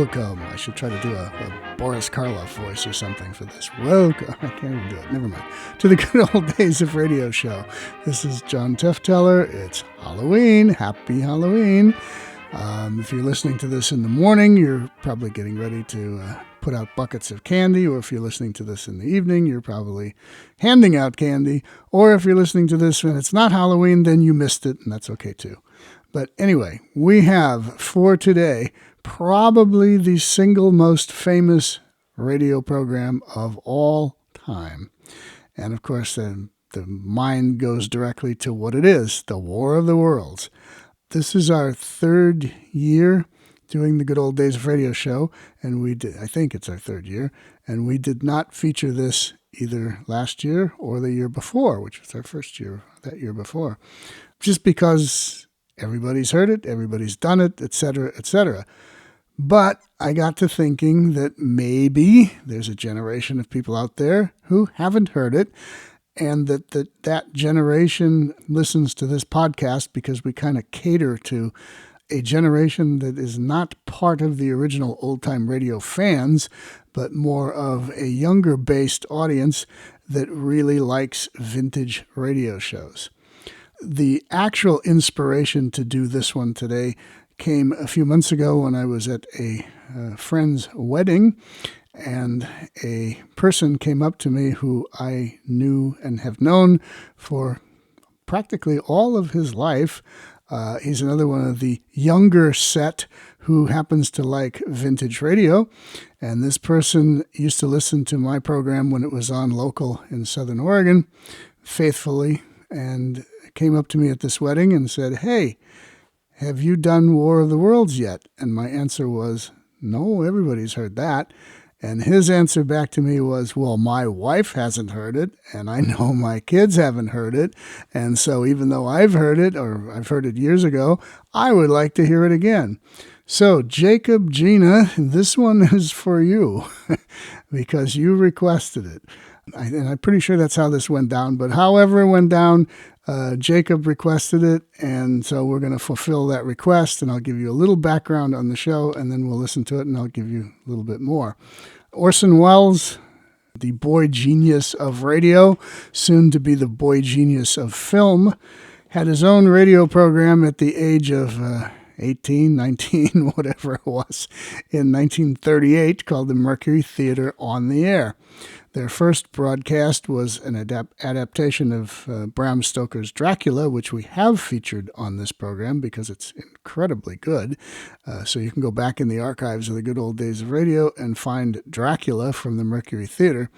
Welcome. I should try to do a Boris Karloff voice or something for this. Welcome. I can't even do it. Never mind. To the Good Old Days of Radio show. This is John Tefteller. It's Halloween. Happy Halloween. If you're listening to this in the morning, you're probably getting ready to put out buckets of candy. Or if you're listening to this in the evening, you're probably handing out candy. Or if you're listening to this when it's not Halloween, then you missed it, and that's okay too. But anyway, we have for today probably the single most famous radio program of all time. And of course, the mind goes directly to what it is, the War of the Worlds. This is our third year doing the Good Old Days of Radio show, and I think it's our third year, and we did not feature this either last year or the year before, which was our first year, that year before, just because everybody's heard it, everybody's done it, etc., etc. But I got to thinking that maybe there's a generation of people out there who haven't heard it, and that generation listens to this podcast because we kind of cater to a generation that is not part of the original old-time radio fans, but more of a younger-based audience that really likes vintage radio shows. The actual inspiration to do this one today came a few months ago when I was at a friend's wedding, and a person came up to me who I knew and have known for practically all of his life. He's another one of the younger set who happens to like vintage radio, and this person used to listen to my program when it was on local in Southern Oregon faithfully, and came up to me at this wedding and said, "Hey, have you done War of the Worlds yet?" And my answer was, "No, everybody's heard that." And his answer back to me was, "Well, my wife hasn't heard it, and I know my kids haven't heard it. And so even though I've heard it, or I've heard it years ago, I would like to hear it again." So, Jacob, Gina, this one is for you because you requested it. And I'm pretty sure that's how this went down. But however it went down, Jacob requested it, and so we're going to fulfill that request, and I'll give you a little background on the show, and then we'll listen to it, and I'll give you a little bit more. Orson Welles, the boy genius of radio, soon to be the boy genius of film, had his own radio program at the age of 18, 19, whatever it was, in 1938 called the Mercury Theater on the Air. Their first broadcast was an adaptation of Bram Stoker's Dracula, which we have featured on this program because it's incredibly good. So you can go back in the archives of the Good Old Days of Radio and find Dracula from the Mercury Theater.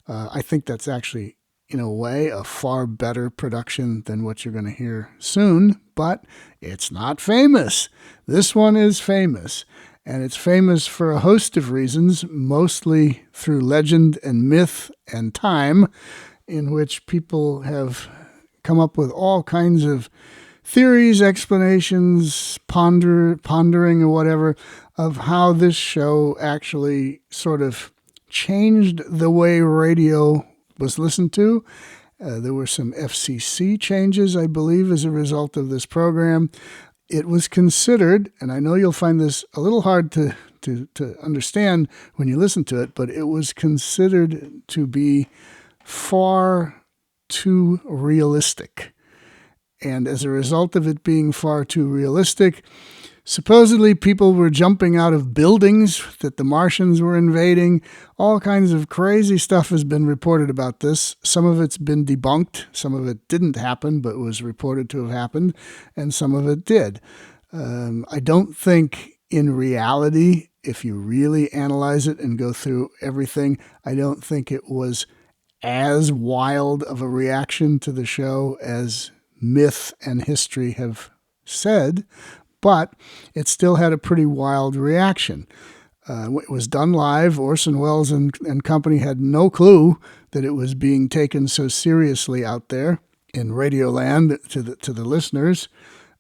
I think that's actually, in a way, a far better production than what you're going to hear soon, but it's not famous. This one is famous. And it's famous for a host of reasons, mostly through legend and myth and time, in which people have come up with all kinds of theories, explanations, pondering or whatever, of how this show actually sort of changed the way radio was listened to. There were some FCC changes, I believe, as a result of this program. It was considered, and I know you'll find this a little hard to understand when you listen to it, but it was considered to be far too realistic. And as a result of it being far too realistic, supposedly people were jumping out of buildings that the Martians were invading. All kinds of crazy stuff has been reported about this. Some of it's been debunked. Some of it didn't happen, but was reported to have happened. And some of it did. I don't think in reality, if you really analyze it and go through everything, I don't think it was as wild of a reaction to the show as myth and history have said. But it still had a pretty wild reaction. It was done live. Orson Welles and company had no clue that it was being taken so seriously out there in Radioland to the listeners.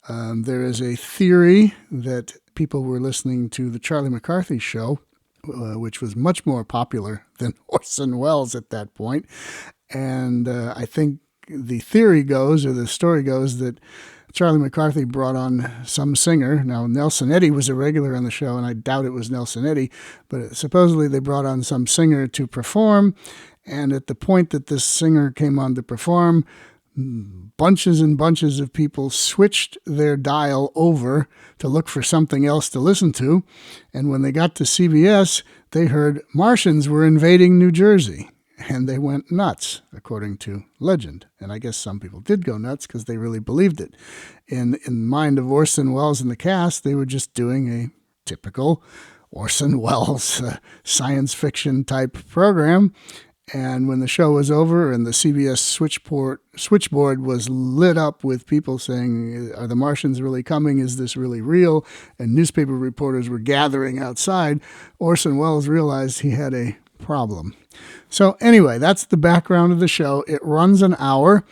There is a theory that people were listening to the Charlie McCarthy show, which was much more popular than Orson Welles at that point. And I think the theory goes, or the story goes, that Charlie McCarthy brought on some singer. Now, Nelson Eddy was a regular on the show, and I doubt it was Nelson Eddy, but supposedly they brought on some singer to perform, and at the point that this singer came on to perform, bunches and bunches of people switched their dial over to look for something else to listen to, and when they got to CBS, they heard Martians were invading New Jersey. And they went nuts, according to legend. And I guess some people did go nuts because they really believed it. In the mind of Orson Welles and the cast, they were just doing a typical Orson Welles science fiction type program. And when the show was over and the CBS switchboard was lit up with people saying, are the Martians really coming? Is this really real? And newspaper reporters were gathering outside, Orson Welles realized he had a problem. So anyway, that's the background of the show. It runs an hour,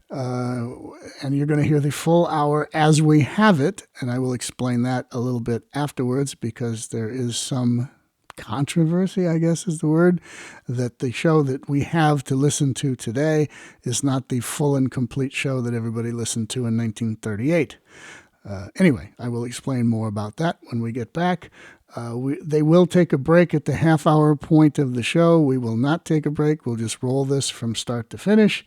and you're going to hear the full hour as we have it, and I will explain that a little bit afterwards because there is some controversy, I guess is the word, that the show that we have to listen to today is not the full and complete show that everybody listened to in 1938. Anyway, I will explain more about that when we get back. They will take a break at the half-hour point of the show. We will not take a break. We'll just roll this from start to finish.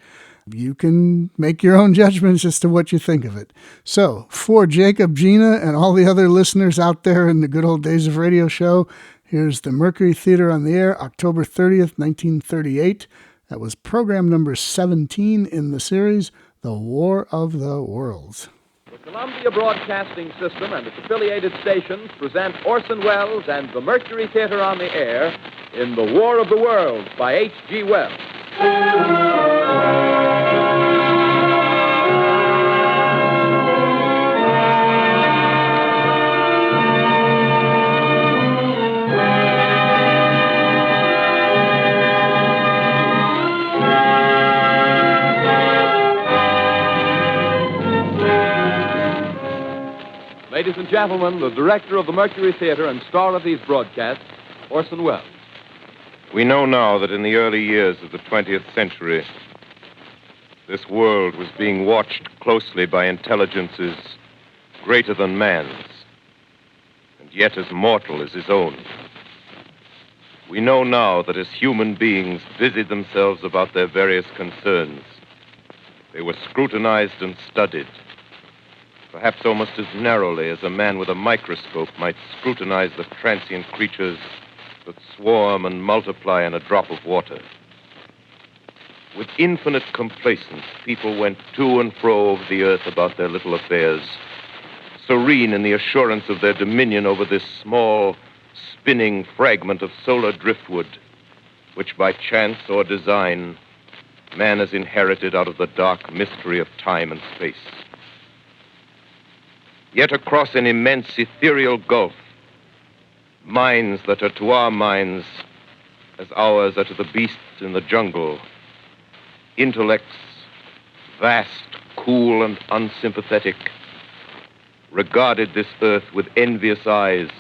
You can make your own judgments as to what you think of it. So, for Jacob, Gina, and all the other listeners out there in the good old days of radio show, here's the Mercury Theater on the Air, October 30th, 1938. That was program number 17 in the series, The War of the Worlds. The Columbia Broadcasting System and its affiliated stations present Orson Welles and the Mercury Theater on the Air in The War of the Worlds by H.G. Wells. Ladies and gentlemen, the director of the Mercury Theater and star of these broadcasts, Orson Welles. We know now that in the early years of the 20th century, this world was being watched closely by intelligences greater than man's, and yet as mortal as his own. We know now that as human beings busied themselves about their various concerns, they were scrutinized and studied, perhaps almost as narrowly as a man with a microscope might scrutinize the transient creatures that swarm and multiply in a drop of water. With infinite complacence, people went to and fro over the earth about their little affairs, serene in the assurance of their dominion over this small, spinning fragment of solar driftwood, which by chance or design, man has inherited out of the dark mystery of time and space. Yet across an immense ethereal gulf, minds that are to our minds as ours are to the beasts in the jungle, intellects vast, cool, and unsympathetic, regarded this earth with envious eyes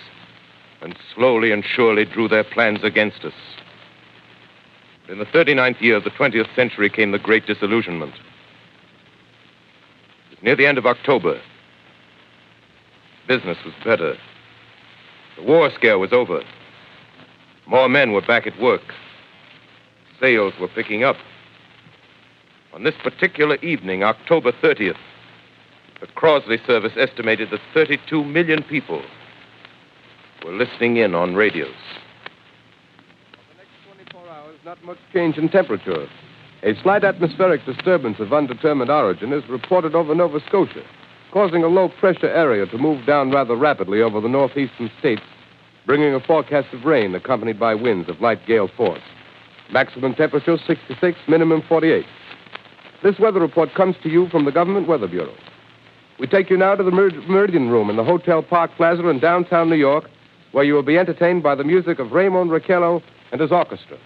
and slowly and surely drew their plans against us. In the 39th year of the 20th century came the Great Disillusionment. It was near the end of October. Business was better. The war scare was over. More men were back at work. Sales were picking up. On this particular evening, October 30th, the Crosley service estimated that 32 million people were listening in on radios. For the next 24 hours, not much change in temperature. A slight atmospheric disturbance of undetermined origin is reported over Nova Scotia, causing a low-pressure area to move down rather rapidly over the northeastern states, bringing a forecast of rain accompanied by winds of light gale force. Maximum temperature 66, minimum 48. This weather report comes to you from the Government Weather Bureau. We take you now to the Meridian Room in the Hotel Park Plaza in downtown New York, where you will be entertained by the music of Raymond Raquello and his orchestra.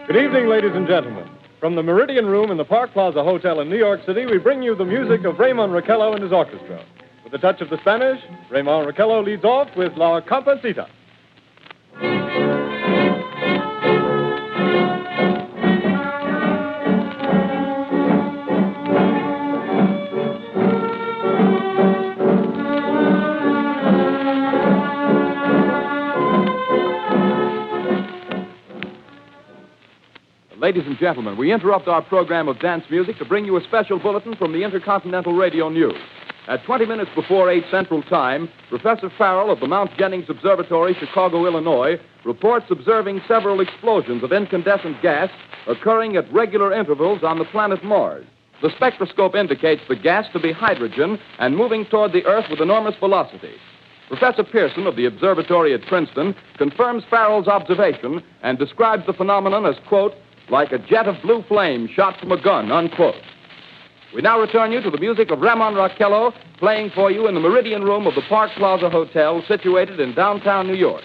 Good evening, ladies and gentlemen. From the Meridian Room in the Park Plaza Hotel in New York City, we bring you the music of Raymond Raquello and his orchestra. With a touch of the Spanish, Raymond Raquello leads off with La Comparsita. Ladies and gentlemen, we interrupt our program of dance music to bring you a special bulletin from the Intercontinental Radio News. At 20 minutes before 8 Central Time, Professor Farrell of the Mount Jennings Observatory, Chicago, Illinois, reports observing several explosions of incandescent gas occurring at regular intervals on the planet Mars. The spectroscope indicates the gas to be hydrogen and moving toward the Earth with enormous velocity. Professor Pearson of the observatory at Princeton confirms Farrell's observation and describes the phenomenon as, quote, like a jet of blue flame shot from a gun, unquote. We now return you to the music of Raymond Raquello, playing for you in the Meridian Room of the Park Plaza Hotel, situated in downtown New York.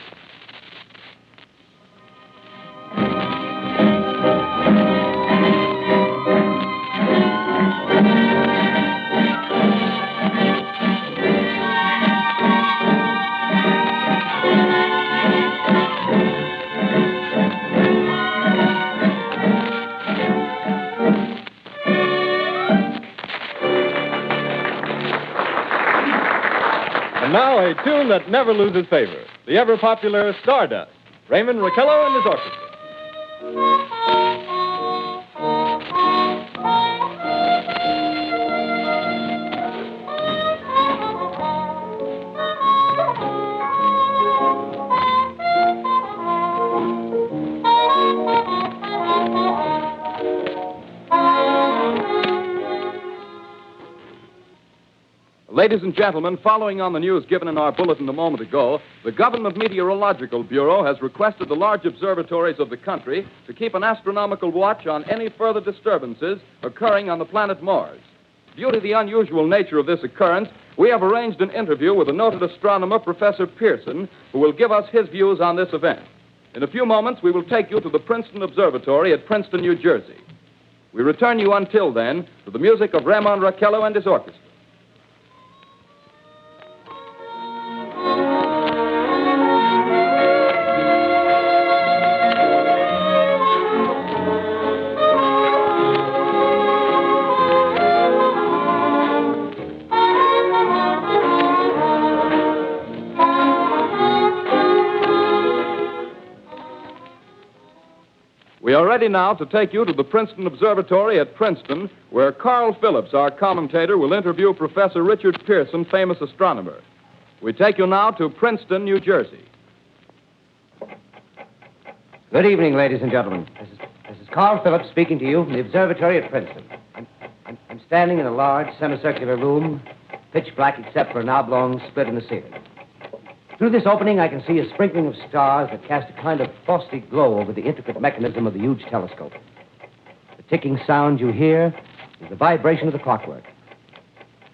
And now a tune that never loses favor, the ever-popular Stardust, Raymond Raquello and his orchestra. Ladies and gentlemen, following on the news given in our bulletin a moment ago, the Government Meteorological Bureau has requested the large observatories of the country to keep an astronomical watch on any further disturbances occurring on the planet Mars. Due to the unusual nature of this occurrence, we have arranged an interview with the noted astronomer, Professor Pearson, who will give us his views on this event. In a few moments, we will take you to the Princeton Observatory at Princeton, New Jersey. We return you until then to the music of Raymond Raquello and his orchestra. We are ready now to take you to the Princeton Observatory at Princeton, where Carl Phillips, our commentator, will interview Professor Richard Pearson, famous astronomer. We take you now to Princeton, New Jersey. Good evening, ladies and gentlemen. This is Carl Phillips speaking to you from the observatory at Princeton. I'm standing in a large semicircular room, pitch black except for an oblong split in the ceiling. Through this opening, I can see a sprinkling of stars that cast a kind of frosty glow over the intricate mechanism of the huge telescope. The ticking sound you hear is the vibration of the clockwork.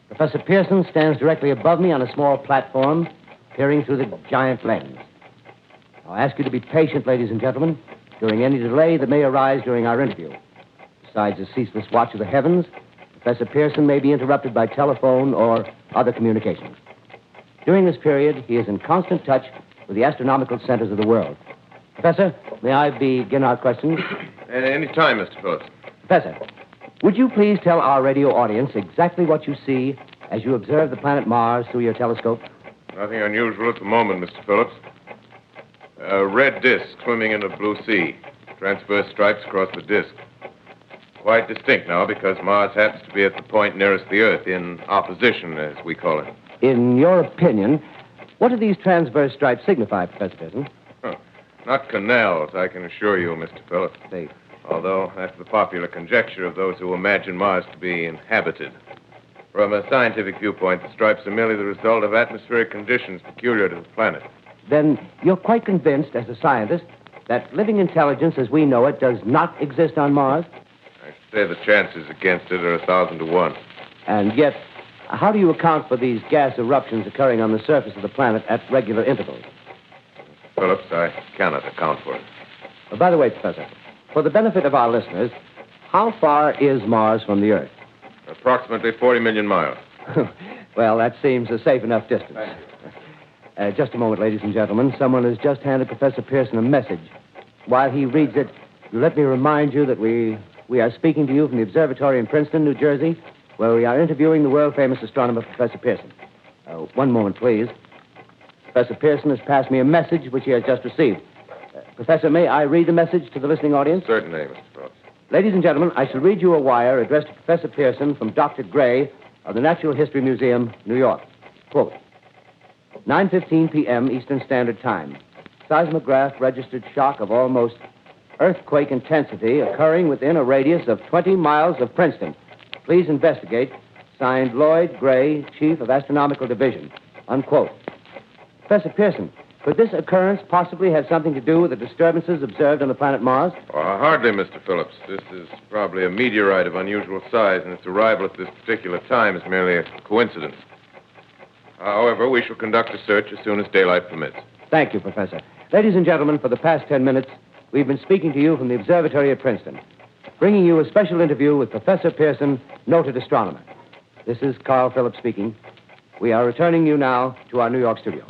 Professor Pearson stands directly above me on a small platform, peering through the giant lens. I'll ask you to be patient, ladies and gentlemen, during any delay that may arise during our interview. Besides the ceaseless watch of the heavens, Professor Pearson may be interrupted by telephone or other communications. During this period, he is in constant touch with the astronomical centers of the world. Professor, may I begin our questions? At any time, Mr. Phillips. Professor, would you please tell our radio audience exactly what you see as you observe the planet Mars through your telescope? Nothing unusual at the moment, Mr. Phillips. A red disk swimming in a blue sea. Transverse stripes across the disk. Quite distinct now because Mars happens to be at the point nearest the Earth, in opposition, as we call it. In your opinion, what do these transverse stripes signify, Professor Pearson? Not canals, I can assure you, Mr. Phillips. Although that's the popular conjecture of those who imagine Mars to be inhabited. From a scientific viewpoint, the stripes are merely the result of atmospheric conditions peculiar to the planet. Then you're quite convinced, as a scientist, that living intelligence as we know it does not exist on Mars? I say the chances against it are 1,000 to 1. And yet, how do you account for these gas eruptions occurring on the surface of the planet at regular intervals? Phillips, I cannot account for it. By the way, Professor, for the benefit of our listeners, how far is Mars from the Earth? Approximately 40 million miles. Well, that seems a safe enough distance. Just a moment, ladies and gentlemen. Someone has just handed Professor Pearson a message. While he reads it, let me remind you that we are speaking to you from the observatory in Princeton, New Jersey, where we are interviewing the world-famous astronomer, Professor Pearson. One moment, please. Professor Pearson has passed me a message which he has just received. Professor, may I read the message to the listening audience? Certainly, Mr. Phillips. Ladies and gentlemen, I shall read you a wire addressed to Professor Pearson from Dr. Gray of the Natural History Museum, New York. Quote, 9:15 p.m. Eastern Standard Time. Seismograph registered shock of almost earthquake intensity occurring within a radius of 20 miles of Princeton. Please investigate. Signed, Lloyd Gray, Chief of Astronomical Division. Unquote. Professor Pearson, could this occurrence possibly have something to do with the disturbances observed on the planet Mars? Hardly, Mr. Phillips. This is probably a meteorite of unusual size, and its arrival at this particular time is merely a coincidence. However, we shall conduct a search as soon as daylight permits. Thank you, Professor. Ladies and gentlemen, for the past 10 minutes, we've been speaking to you from the observatory at Princeton, bringing you a special interview with Professor Pearson, noted astronomer. This is Carl Phillips speaking. We are returning you now to our New York studio.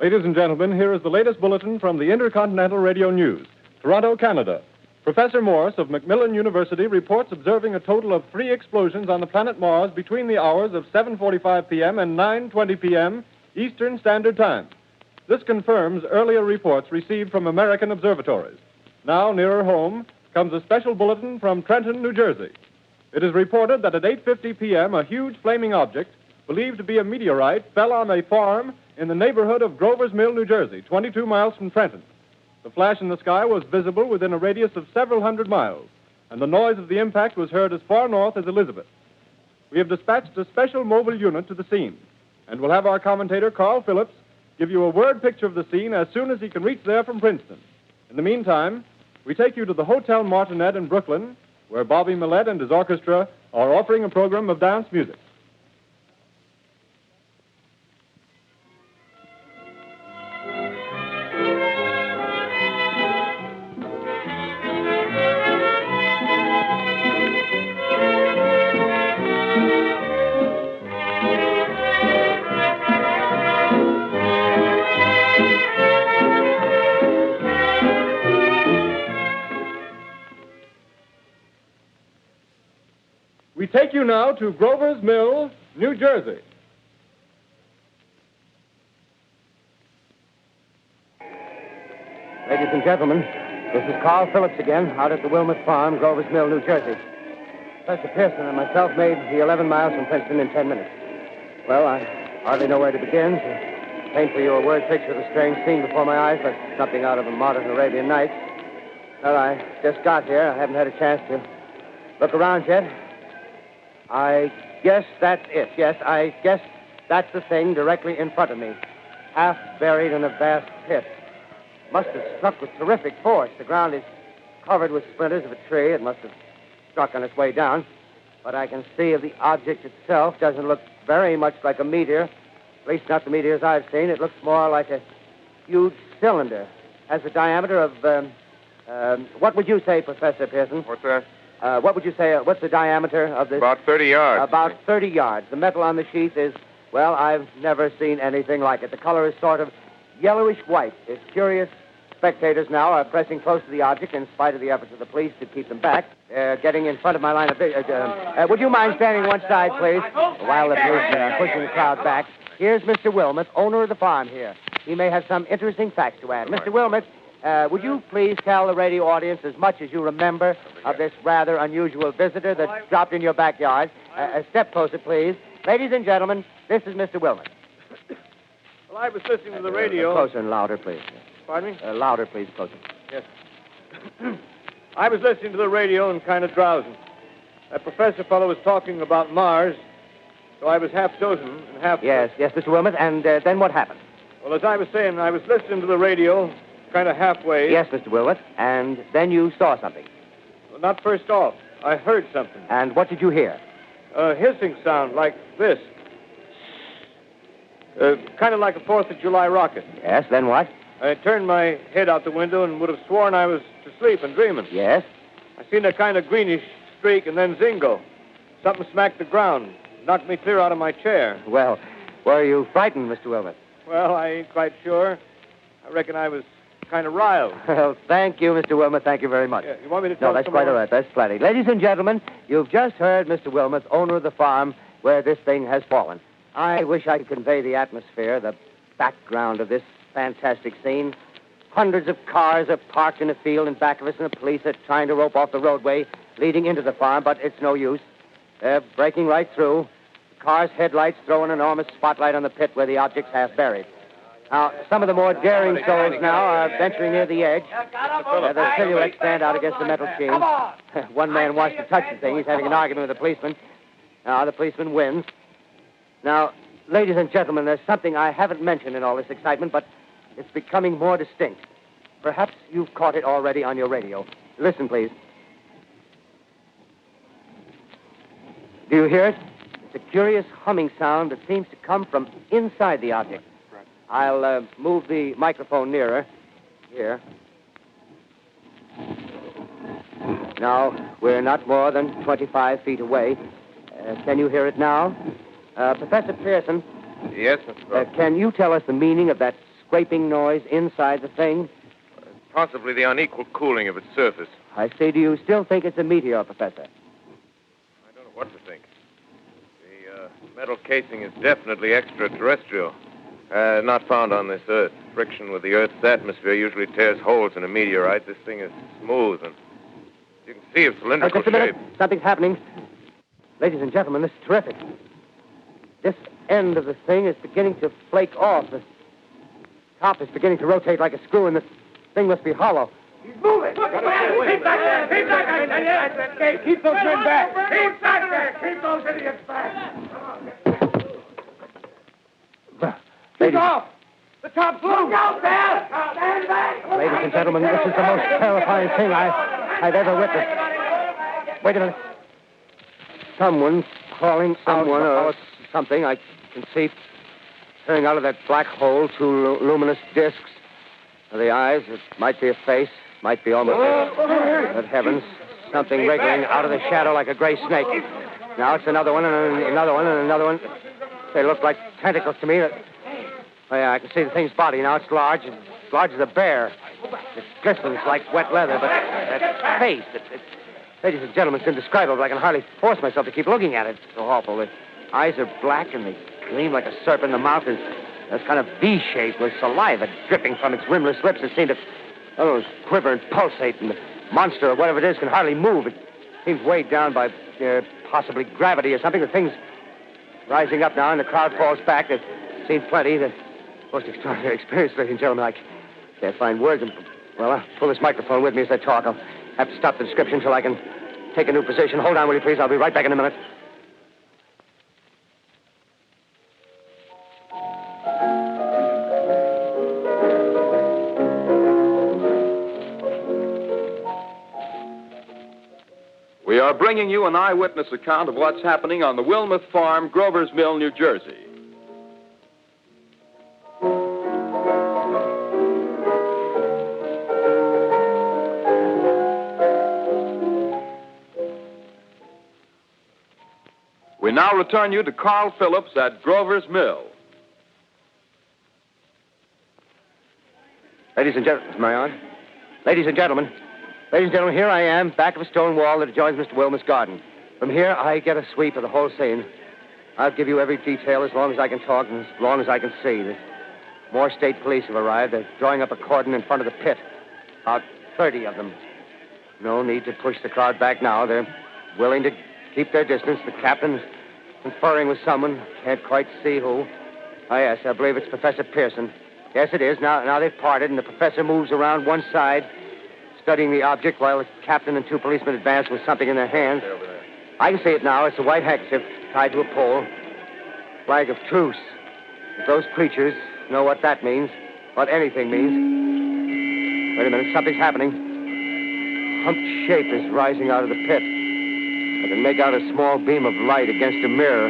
Ladies and gentlemen, here is the latest bulletin from the Intercontinental Radio News. Toronto, Canada. Professor Morse of Macmillan University reports observing a total of 3 explosions on the planet Mars between the hours of 7:45 p.m. and 9:20 p.m. Eastern Standard Time. This confirms earlier reports received from American observatories. Now, nearer home, comes a special bulletin from Trenton, New Jersey. It is reported that at 8:50 p.m., a huge flaming object, believed to be a meteorite, fell on a farm in the neighborhood of Grover's Mill, New Jersey, 22 miles from Trenton. The flash in the sky was visible within a radius of several hundred miles, and the noise of the impact was heard as far north as Elizabeth. We have dispatched a special mobile unit to the scene, and we'll have our commentator, Carl Phillips, give you a word picture of the scene as soon as he can reach there from Princeton. In the meantime, we take you to the Hotel Martinet in Brooklyn, where Bobby Millett and his orchestra are offering a program of dance music. We take you now to Grover's Mill, New Jersey. Ladies and gentlemen, this is Carl Phillips again, out at the Wilmot Farm, Grover's Mill, New Jersey. Professor Pearson and myself made the 11 miles from Princeton in 10 minutes. Well, I hardly know where to begin. To paint for you a word picture of the strange scene before my eyes, like something out of a modern Arabian Nights. Well, I just got here. I haven't had a chance to look around yet. I guess that's it. Yes, I guess that's the thing directly in front of me, half buried in a vast pit. Must have struck with terrific force. The ground is covered with splinters of a tree. It must have struck on its way down. But I can see of the object itself doesn't look very much like a meteor. At least not the meteors I've seen. It looks more like a huge cylinder. Has a diameter of, what would you say, Professor Pearson? What's that? What would you say, what's the diameter of this? About 30 yards. About 30 yards. The metal on the sheath is, well, I've never seen anything like it. The color is sort of yellowish white. Its curious spectators now are pressing close to the object in spite of the efforts of the police to keep them back. Getting in front of my line of vision. Would you mind standing one side, please? While the police are pushing the crowd back. Here's Mr. Wilmot, owner of the farm here. He may have some interesting facts to add. Mr. Wilmot, would you please tell the radio audience as much as you remember of this rather unusual visitor that dropped in your backyard? A step closer, please. Ladies and gentlemen, this is Mr. Wilmot. Well, I was listening to the radio. Closer and louder, please. Pardon me? Louder, please, closer. Yes. I was listening to the radio and kind of drowsing. That professor fellow was talking about Mars, so I was half chosen and half... Yes, Mr. Wilmot, and then what happened? Well, as I was saying, I was listening to the radio, kind of halfway. Yes, Mr. Wilmot, and then you saw something. Well, not first off. I heard something. And what did you hear? A hissing sound like this. Kind of like a 4th of July rocket. Yes, then what? I turned my head out the window and would have sworn I was asleep and dreaming. Yes? I seen a kind of greenish streak and then zingo. Something smacked the ground, knocked me clear out of my chair. Well, were you frightened, Mr. Wilmot? Well, I ain't quite sure. I reckon I was kind of riled. Well, thank you, Mr. Wilmot. Thank you very much. Yeah, you want me to No, talk that's some quite more? all right. That's plenty. Ladies and gentlemen, you've just heard Mr. Wilmot, owner of the farm where this thing has fallen. I wish I could convey the atmosphere, the background of this fantastic scene. Hundreds of cars are parked in a field in back of us, and the police are trying to rope off the roadway leading into the farm, but it's no use. They're breaking right through. The car's headlights throw an enormous spotlight on the pit where the object's half buried. Now, some of the more daring souls now are venturing near the edge. Their silhouettes stand out against the metal chain. One man wants to touch the thing. He's having an argument with the policeman. Now, the policeman wins. Now, ladies and gentlemen, there's something I haven't mentioned in all this excitement, but it's becoming more distinct. Perhaps you've caught it already on your radio. Listen, please. Do you hear it? It's a curious humming sound that seems to come from inside the object. I'll move the microphone nearer. Here. Now, we're not more than 25 feet away. Can you hear it now? Professor Pearson, Yes, Mr. Crow. can you tell us the meaning of that scraping noise inside the thing? Possibly the unequal cooling of its surface. I say, do you still think it's a meteor, Professor? I don't know what to think. The metal casing is definitely extraterrestrial. Not found on this Earth. Friction with the Earth's atmosphere usually tears holes in a meteorite. This thing is smooth, and you can see its cylindrical Just a minute. shape. Something's happening. Ladies and gentlemen, this is terrific. This end of the thing is beginning to flake off. The top is beginning to rotate like a screw, and the thing must be hollow. He's moving. Keep back there. Keep back there. Keep those men back. Keep back there. Keep those idiots back. Ladies, off. The top's loose. Look out there. Stand back. ladies and gentlemen, this is the most terrifying thing I've ever witnessed. Wait a minute. Someone's calling someone or something. I can see turning out of that black hole two luminous discs. The eyes, it might be a face, might be almost Good heavens, something wriggling out of the shadow like a gray snake. Now it's another one and another one and another one. They look like tentacles to me. Oh, yeah, I can see the thing's body. Now it's large as a bear. It glistens like wet leather, but that face, ladies and gentlemen, it's indescribable. I can hardly force myself to keep looking at it. It's so awful. The eyes are black and they gleam like a serpent. The mouth is kind of V-shaped with saliva dripping from its rimless lips that seem to quiver and pulsate. And the monster or whatever it is can hardly move. It seems weighed down by possibly gravity or something. The thing's rising up now and the crowd falls back. They've seen plenty. The most extraordinary experience, ladies and gentlemen. I can't find words. Well, I'll pull this microphone with me as I talk. I'll have to stop the description until I can take a new position. Hold on, will you please? I'll be right back in a minute. We are bringing you an eyewitness account of what's happening on the Wilmuth Farm, Grover's Mill, New Jersey. We now return you to Carl Phillips at Grover's Mill. Ladies and gentlemen, am I on? Ladies and gentlemen, here I am, back of a stone wall that adjoins Mr. Wilmot's garden. From here, I get a sweep of the whole scene. I'll give you every detail as long as I can talk and as long as I can see. The more state police have arrived. They're drawing up a cordon in front of the pit. About 30 of them. No need to push the crowd back now. They're willing to keep their distance. The captain's conferring with someone. Can't quite see who. Oh, yes, I believe it's Professor Pearson. Yes, it is. Now they've parted, and the professor moves around one side, studying the object while the captain and two policemen advance with something in their hands. I can see it now. It's a white handkerchief tied to a pole. Flag of truce. If those creatures know what that means, what anything means. Wait a minute. Something's happening. A humped shape is rising out of the pit. I can make out a small beam of light against a mirror.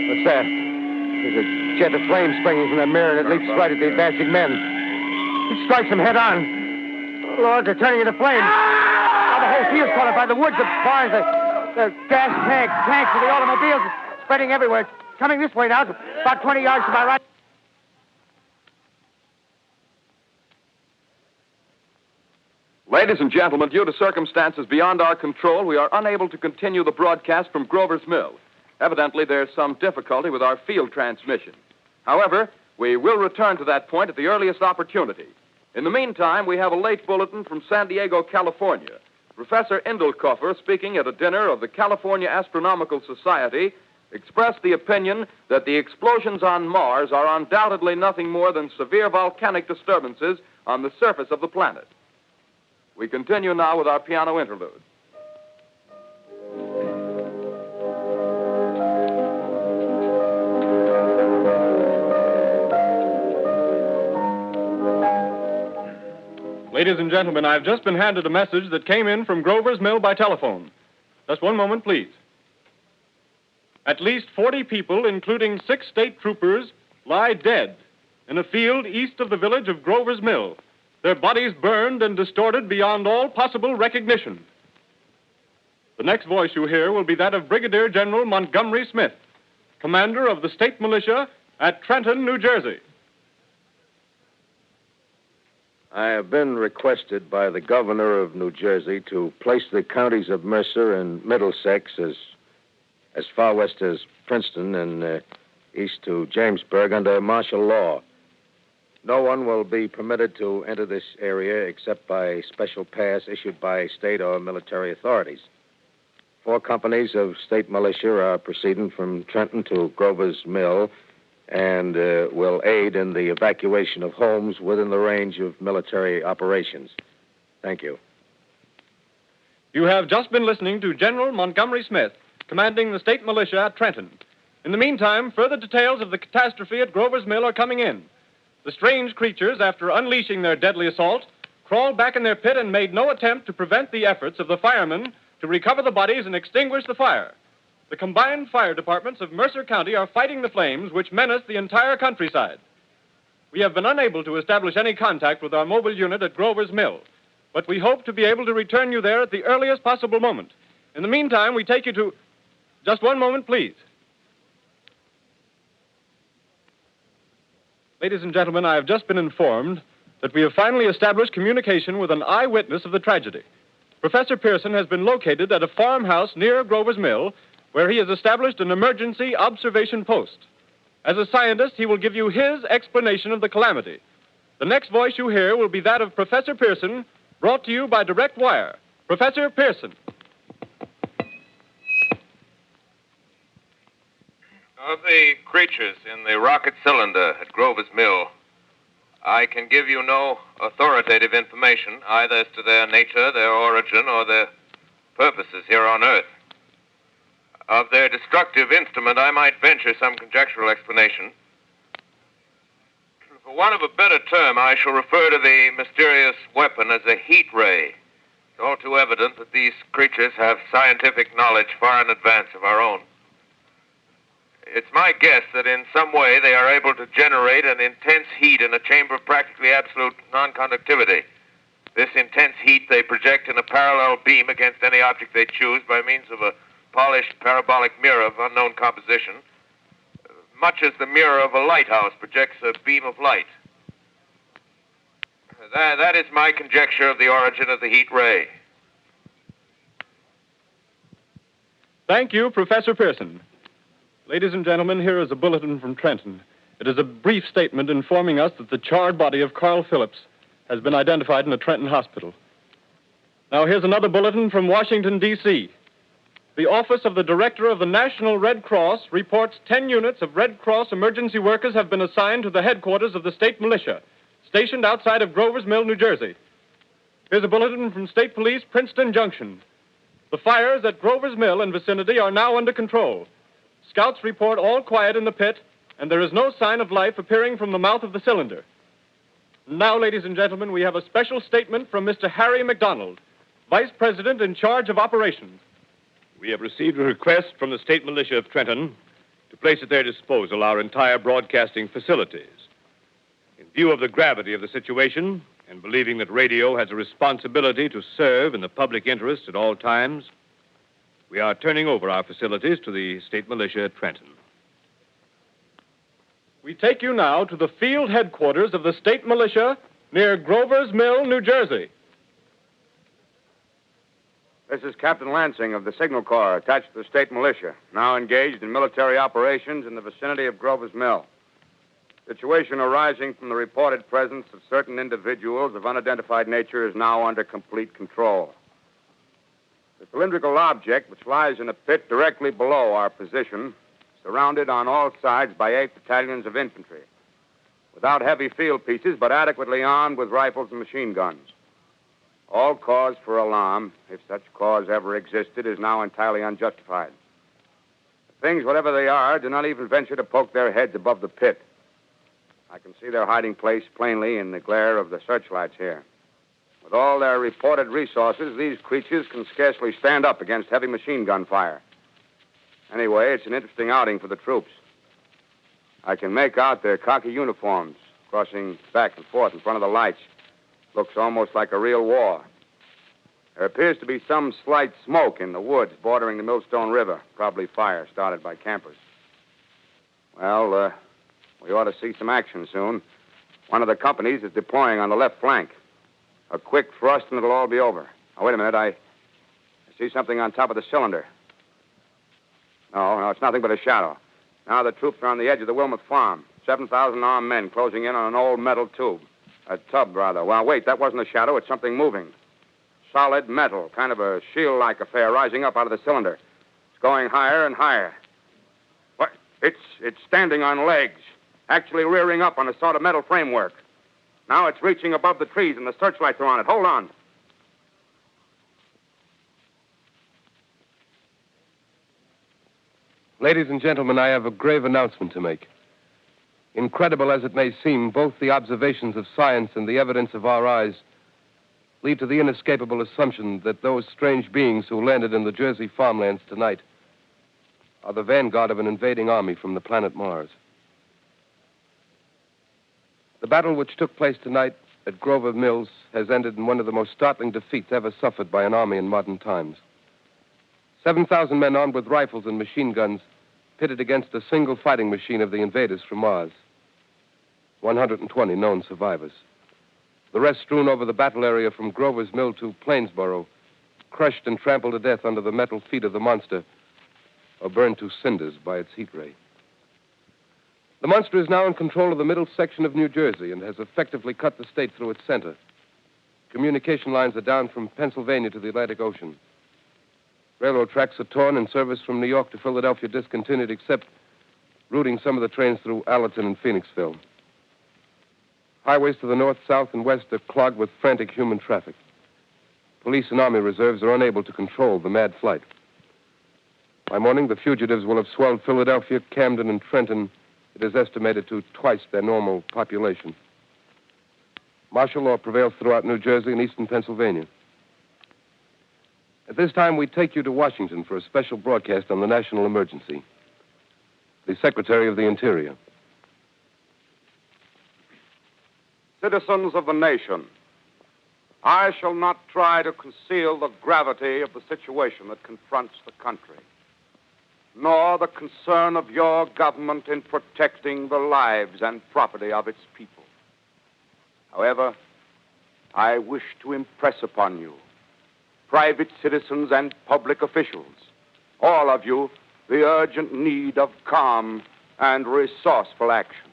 What's that? There's a jet of flame springing from the mirror, and it leaps right at the advancing men. It strikes them head on. Oh, Lord, they're turning into flames. Oh, the whole field's caught up by the woods, the barns, the gas tanks of the automobiles. It's spreading everywhere. It's coming this way now, about 20 yards to my right. Ladies and gentlemen, due to circumstances beyond our control, we are unable to continue the broadcast from Grover's Mill. Evidently, there's some difficulty with our field transmission. However, we will return to that point at the earliest opportunity. In the meantime, we have a late bulletin from San Diego, California. Professor Indelkoffer, speaking at a dinner of the California Astronomical Society, expressed the opinion that the explosions on Mars are undoubtedly nothing more than severe volcanic disturbances on the surface of the planet. We continue now with our piano interlude. Ladies and gentlemen, I've just been handed a message that came in from Grover's Mill by telephone. Just one moment, please. At least 40 people, including 6 state troopers, lie dead in a field east of the village of Grover's Mill. Their bodies burned and distorted beyond all possible recognition. The next voice you hear will be that of Brigadier General Montgomery Smith, commander of the state militia at Trenton, New Jersey. I have been requested by the governor of New Jersey to place the counties of Mercer and Middlesex as far west as Princeton and east to Jamesburg under martial law. No one will be permitted to enter this area except by special pass issued by state or military authorities. 4 companies of state militia are proceeding from Trenton to Grover's Mill and will aid in the evacuation of homes within the range of military operations. Thank you. You have just been listening to General Montgomery Smith, commanding the state militia at Trenton. In the meantime, further details of the catastrophe at Grover's Mill are coming in. The strange creatures, after unleashing their deadly assault, crawled back in their pit and made no attempt to prevent the efforts of the firemen to recover the bodies and extinguish the fire. The combined fire departments of Mercer County are fighting the flames which menace the entire countryside. We have been unable to establish any contact with our mobile unit at Grover's Mill, but we hope to be able to return you there at the earliest possible moment. In the meantime, we take you to... Just one moment, please. Ladies and gentlemen, I have just been informed that we have finally established communication with an eyewitness of the tragedy. Professor Pearson has been located at a farmhouse near Grover's Mill, where he has established an emergency observation post. As a scientist, he will give you his explanation of the calamity. The next voice you hear will be that of Professor Pearson, brought to you by direct wire. Professor Pearson. Of the creatures in the rocket cylinder at Grover's Mill, I can give you no authoritative information, either as to their nature, their origin, or their purposes here on Earth. Of their destructive instrument, I might venture some conjectural explanation. For want of a better term, I shall refer to the mysterious weapon as a heat ray. It's all too evident that these creatures have scientific knowledge far in advance of our own. It's my guess that in some way they are able to generate an intense heat in a chamber of practically absolute non-conductivity. This intense heat they project in a parallel beam against any object they choose by means of a polished parabolic mirror of unknown composition, much as the mirror of a lighthouse projects a beam of light. That is my conjecture of the origin of the heat ray. Thank you, Professor Pearson. Ladies and gentlemen, here is a bulletin from Trenton. It is a brief statement informing us that the charred body of Carl Phillips has been identified in a Trenton hospital. Now, here's another bulletin from Washington, D.C. The Office of the Director of the National Red Cross reports 10 units of Red Cross emergency workers have been assigned to the headquarters of the state militia, stationed outside of Grover's Mill, New Jersey. Here's a bulletin from State Police, Princeton Junction. The fires at Grover's Mill and vicinity are now under control. Scouts report all quiet in the pit, and there is no sign of life appearing from the mouth of the cylinder. Now, ladies and gentlemen, we have a special statement from Mr. Harry McDonald, Vice President in charge of operations. We have received a request from the state militia of Trenton to place at their disposal our entire broadcasting facilities. In view of the gravity of the situation, and believing that radio has a responsibility to serve in the public interest at all times, we are turning over our facilities to the state militia at Trenton. We take you now to the field headquarters of the state militia near Grover's Mill, New Jersey. This is Captain Lansing of the Signal Corps, attached to the state militia, now engaged in military operations in the vicinity of Grover's Mill. Situation arising from the reported presence of certain individuals of unidentified nature is now under complete control. The cylindrical object, which lies in a pit directly below our position, surrounded on all sides by 8 battalions of infantry, without heavy field pieces, but adequately armed with rifles and machine guns. All cause for alarm, if such cause ever existed, is now entirely unjustified. Things, whatever they are, do not even venture to poke their heads above the pit. I can see their hiding place plainly in the glare of the searchlights here. With all their reported resources, these creatures can scarcely stand up against heavy machine gun fire. Anyway, it's an interesting outing for the troops. I can make out their khaki uniforms crossing back and forth in front of the lights. Looks almost like a real war. There appears to be some slight smoke in the woods bordering the Millstone River, probably fire started by campers. Well, we ought to see some action soon. One of the companies is deploying on the left flank. A quick thrust and it'll all be over. Now, wait a minute. I see something on top of the cylinder. No, it's nothing but a shadow. Now the troops are on the edge of the Wilmot Farm. 7,000 armed men closing in on an old metal tube. A tub, rather. Well, wait, that wasn't a shadow. It's something moving. Solid metal, kind of a shield-like affair rising up out of the cylinder. It's going higher and higher. What? It's standing on legs. Actually rearing up on a sort of metal framework. Now it's reaching above the trees and the searchlights are on it. Hold on. Ladies and gentlemen, I have a grave announcement to make. Incredible as it may seem, both the observations of science and the evidence of our eyes lead to the inescapable assumption that those strange beings who landed in the Jersey farmlands tonight are the vanguard of an invading army from the planet Mars. The battle which took place tonight at Grover Mills has ended in one of the most startling defeats ever suffered by an army in modern times. 7,000 men armed with rifles and machine guns pitted against a single fighting machine of the invaders from Mars. 120 known survivors. The rest strewn over the battle area from Grover's Mill to Plainsboro, crushed and trampled to death under the metal feet of the monster, or burned to cinders by its heat ray. The monster is now in control of the middle section of New Jersey and has effectively cut the state through its center. Communication lines are down from Pennsylvania to the Atlantic Ocean. Railroad tracks are torn and service from New York to Philadelphia discontinued, except routing some of the trains through Allerton and Phoenixville. Highways to the north, south, and west are clogged with frantic human traffic. Police and Army reserves are unable to control the mad flight. By morning, the fugitives will have swelled Philadelphia, Camden, and Trenton, it is estimated, to twice their normal population. Martial law prevails throughout New Jersey and eastern Pennsylvania. At this time, we take you to Washington for a special broadcast on the national emergency. The Secretary of the Interior. Citizens of the nation, I shall not try to conceal the gravity of the situation that confronts the country, nor the concern of your government in protecting the lives and property of its people. However, I wish to impress upon you, private citizens and public officials, all of you, the urgent need of calm and resourceful action.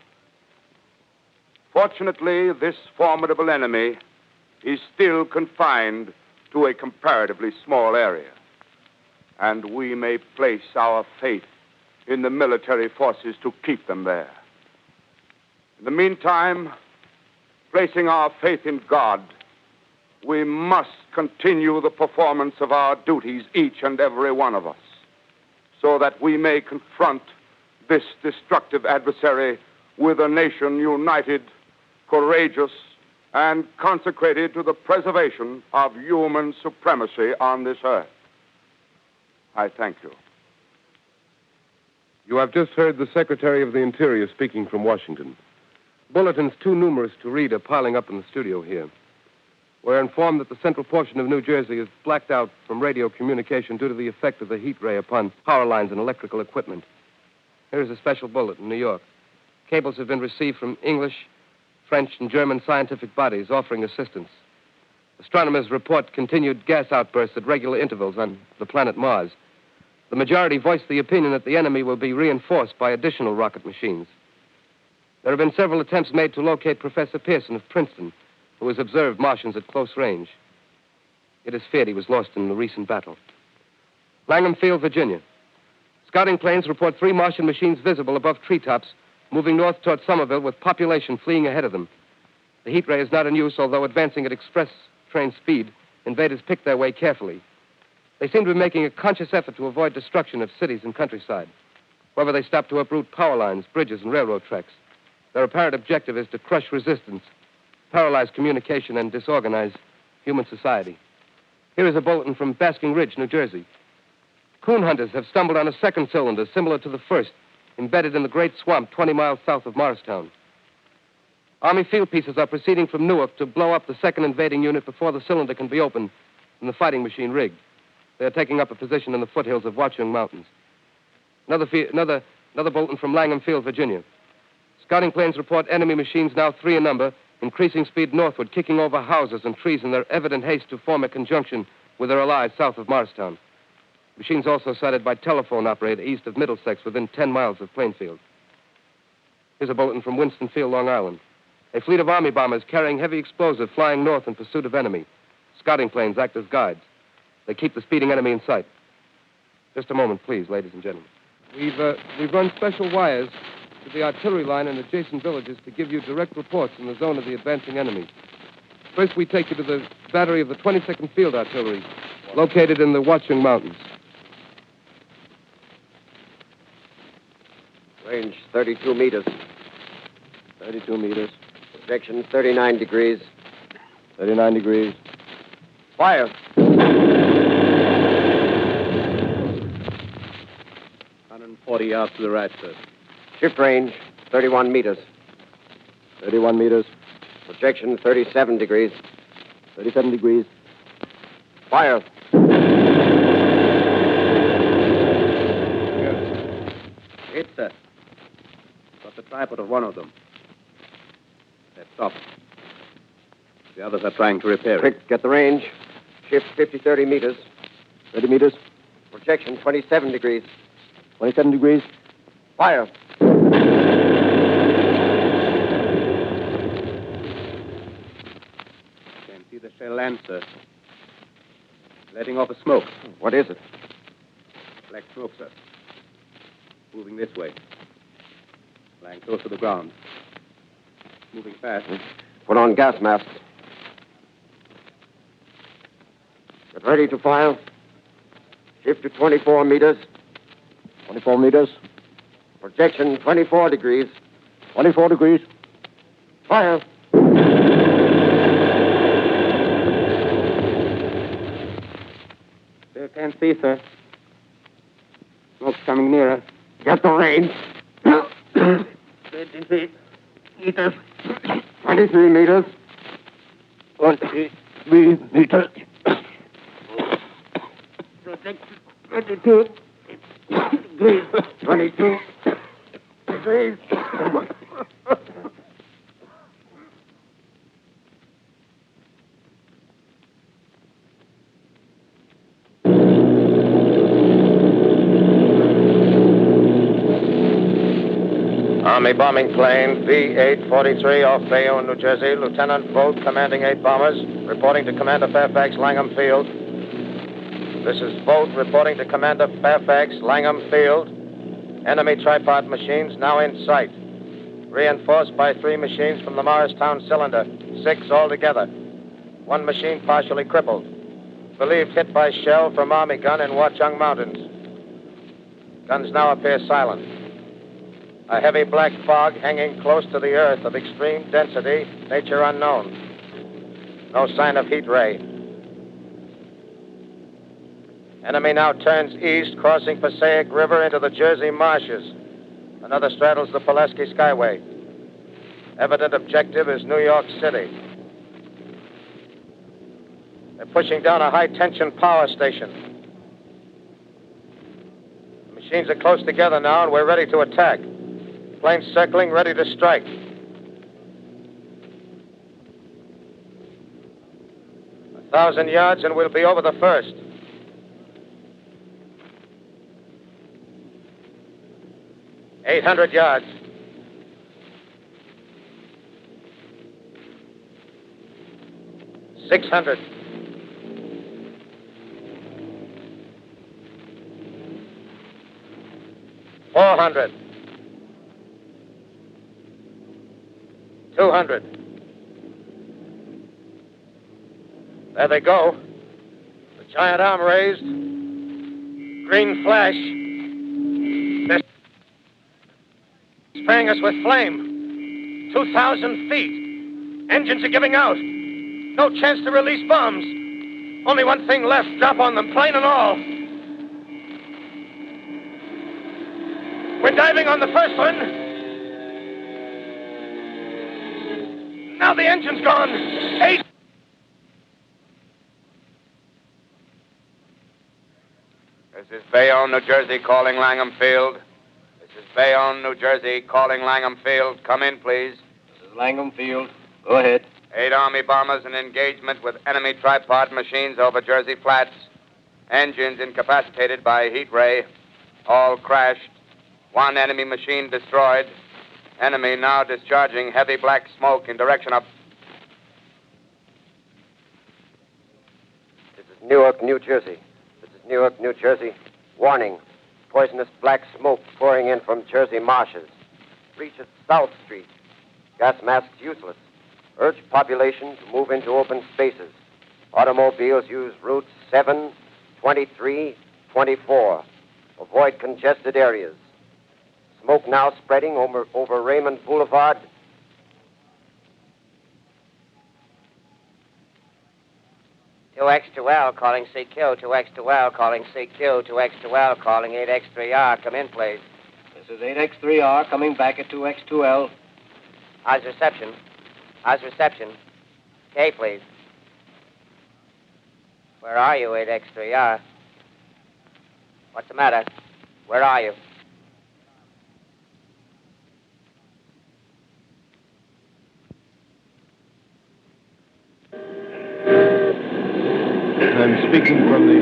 Fortunately, this formidable enemy is still confined to a comparatively small area, and we may place our faith in the military forces to keep them there. In the meantime, placing our faith in God, we must continue the performance of our duties, each and every one of us, so that we may confront this destructive adversary with a nation united, courageous, and consecrated to the preservation of human supremacy on this earth. I thank you. You have just heard the Secretary of the Interior speaking from Washington. Bulletins too numerous to read are piling up in the studio here. We're informed that the central portion of New Jersey is blacked out from radio communication due to the effect of the heat ray upon power lines and electrical equipment. Here's a special bulletin, New York. Cables have been received from English, French, and German scientific bodies offering assistance. Astronomers report continued gas outbursts at regular intervals on the planet Mars. The majority voiced the opinion that the enemy will be reinforced by additional rocket machines. There have been several attempts made to locate Professor Pearson of Princeton, who has observed Martians at close range. It is feared he was lost in the recent battle. Langham Field, Virginia. Scouting planes report 3 Martian machines visible above treetops, moving north toward Somerville with population fleeing ahead of them. The heat ray is not in use, although advancing at express train speed, invaders pick their way carefully. They seem to be making a conscious effort to avoid destruction of cities and countryside. However, they stop to uproot power lines, bridges, and railroad tracks. Their apparent objective is to crush resistance, paralyze communication, and disorganize human society. Here is a bulletin from Basking Ridge, New Jersey. Coon hunters have stumbled on a second cylinder similar to the first, embedded in the great swamp 20 miles south of Morristown. Army field pieces are proceeding from Newark to blow up the second invading unit before the cylinder can be opened and the fighting machine rigged. They are taking up a position in the foothills of Watchung Mountains. Another bulletin from Langham Field, Virginia. Scouting planes report enemy machines, now 3 in number, increasing speed northward, kicking over houses and trees in their evident haste to form a conjunction with their allies south of Morristown. Machines also sighted by telephone operator east of Middlesex within 10 miles of Plainfield. Here's a bulletin from Winston-Field, Long Island. A fleet of Army bombers carrying heavy explosive flying north in pursuit of enemy. Scouting planes act as guides. They keep the speeding enemy in sight. Just a moment, please, ladies and gentlemen. We've run special wires to the artillery line in adjacent villages to give you direct reports in the zone of the advancing enemy. First, we take you to the battery of the 22nd Field Artillery, located in the Watchung Mountains. Range 32 meters. 32 meters. Projection 39 degrees. 39 degrees. Fire. 140 yards to the right, sir. Shift range 31 meters. 31 meters. Projection 37 degrees. 37 degrees. Fire. Hit, sir. Got the tripod of one of them. They've stopped. The others are trying to repair it. Quick, get the range. Shift 30 meters. 30 meters. Projection 27 degrees. 27 degrees. Fire. Can't see the shell land, sir. Letting off a smoke. What is it? Black smoke, sir. Moving this way. Lying close to the ground. Moving fast. Put on gas masks. Get ready to fire. Shift to 24 meters. 24 meters. Projection 24 degrees. 24 degrees. Fire. Still can't see, sir. Smoke's coming nearer. Get the range. 23 meters. 23 meters. 23 meters. Projection 22 degrees. 22 degrees. Army bombing plane B-843 off Bayonne, New Jersey. Lieutenant Boat, commanding 8 bombers, reporting to Commander Fairfax, Langham Field. This is Boat reporting to Commander Fairfax, Langham Field. Enemy tripod machines now in sight. Reinforced by 3 machines from the Morristown cylinder, 6 altogether. 1 machine partially crippled. Believed hit by shell from Army gun in Watchung Mountains. Guns now appear silent. A heavy black fog hanging close to the earth of extreme density, nature unknown. No sign of heat ray. Enemy now turns east, crossing Passaic River into the Jersey marshes. Another straddles the Pulaski Skyway. Evident objective is New York City. They're pushing down a high-tension power station. The machines are close together now, and we're ready to attack. Planes circling, ready to strike. A 1,000 yards, and we'll be over the first. $800 yards. $600. $400. $200. There they go. The giant arm raised. Green flash. They're spraying us with flame. 2,000 feet. Engines are giving out. No chance to release bombs. Only one thing left. Drop on them, plane and all. We're diving on the first one. Now the engine's gone. 8. This is Bayonne, New Jersey, calling Langham Field. This is Bayonne, New Jersey, calling Langham Field. Come in, please. This is Langham Field. Go ahead. 8 Army bombers in engagement with enemy tripod machines over Jersey Flats. Engines incapacitated by heat ray. All crashed. 1 enemy machine destroyed. Enemy now discharging heavy black smoke in direction of... This is Newark, New Jersey. This is Newark, New Jersey. Warning. Poisonous black smoke pouring in from Jersey marshes. Reaches South Street. Gas masks useless. Urge population to move into open spaces. Automobiles use routes 7, 23, 24. Avoid congested areas. Smoke now spreading over Raymond Boulevard. X2L calling CQ, 2X2L calling CQ, 2X2L calling 8X3R. Come in, please. This is 8X3R coming back at 2X2L. How's reception? How's reception? K, please. Where are you, 8X3R? What's the matter? Where are you? I'm speaking from the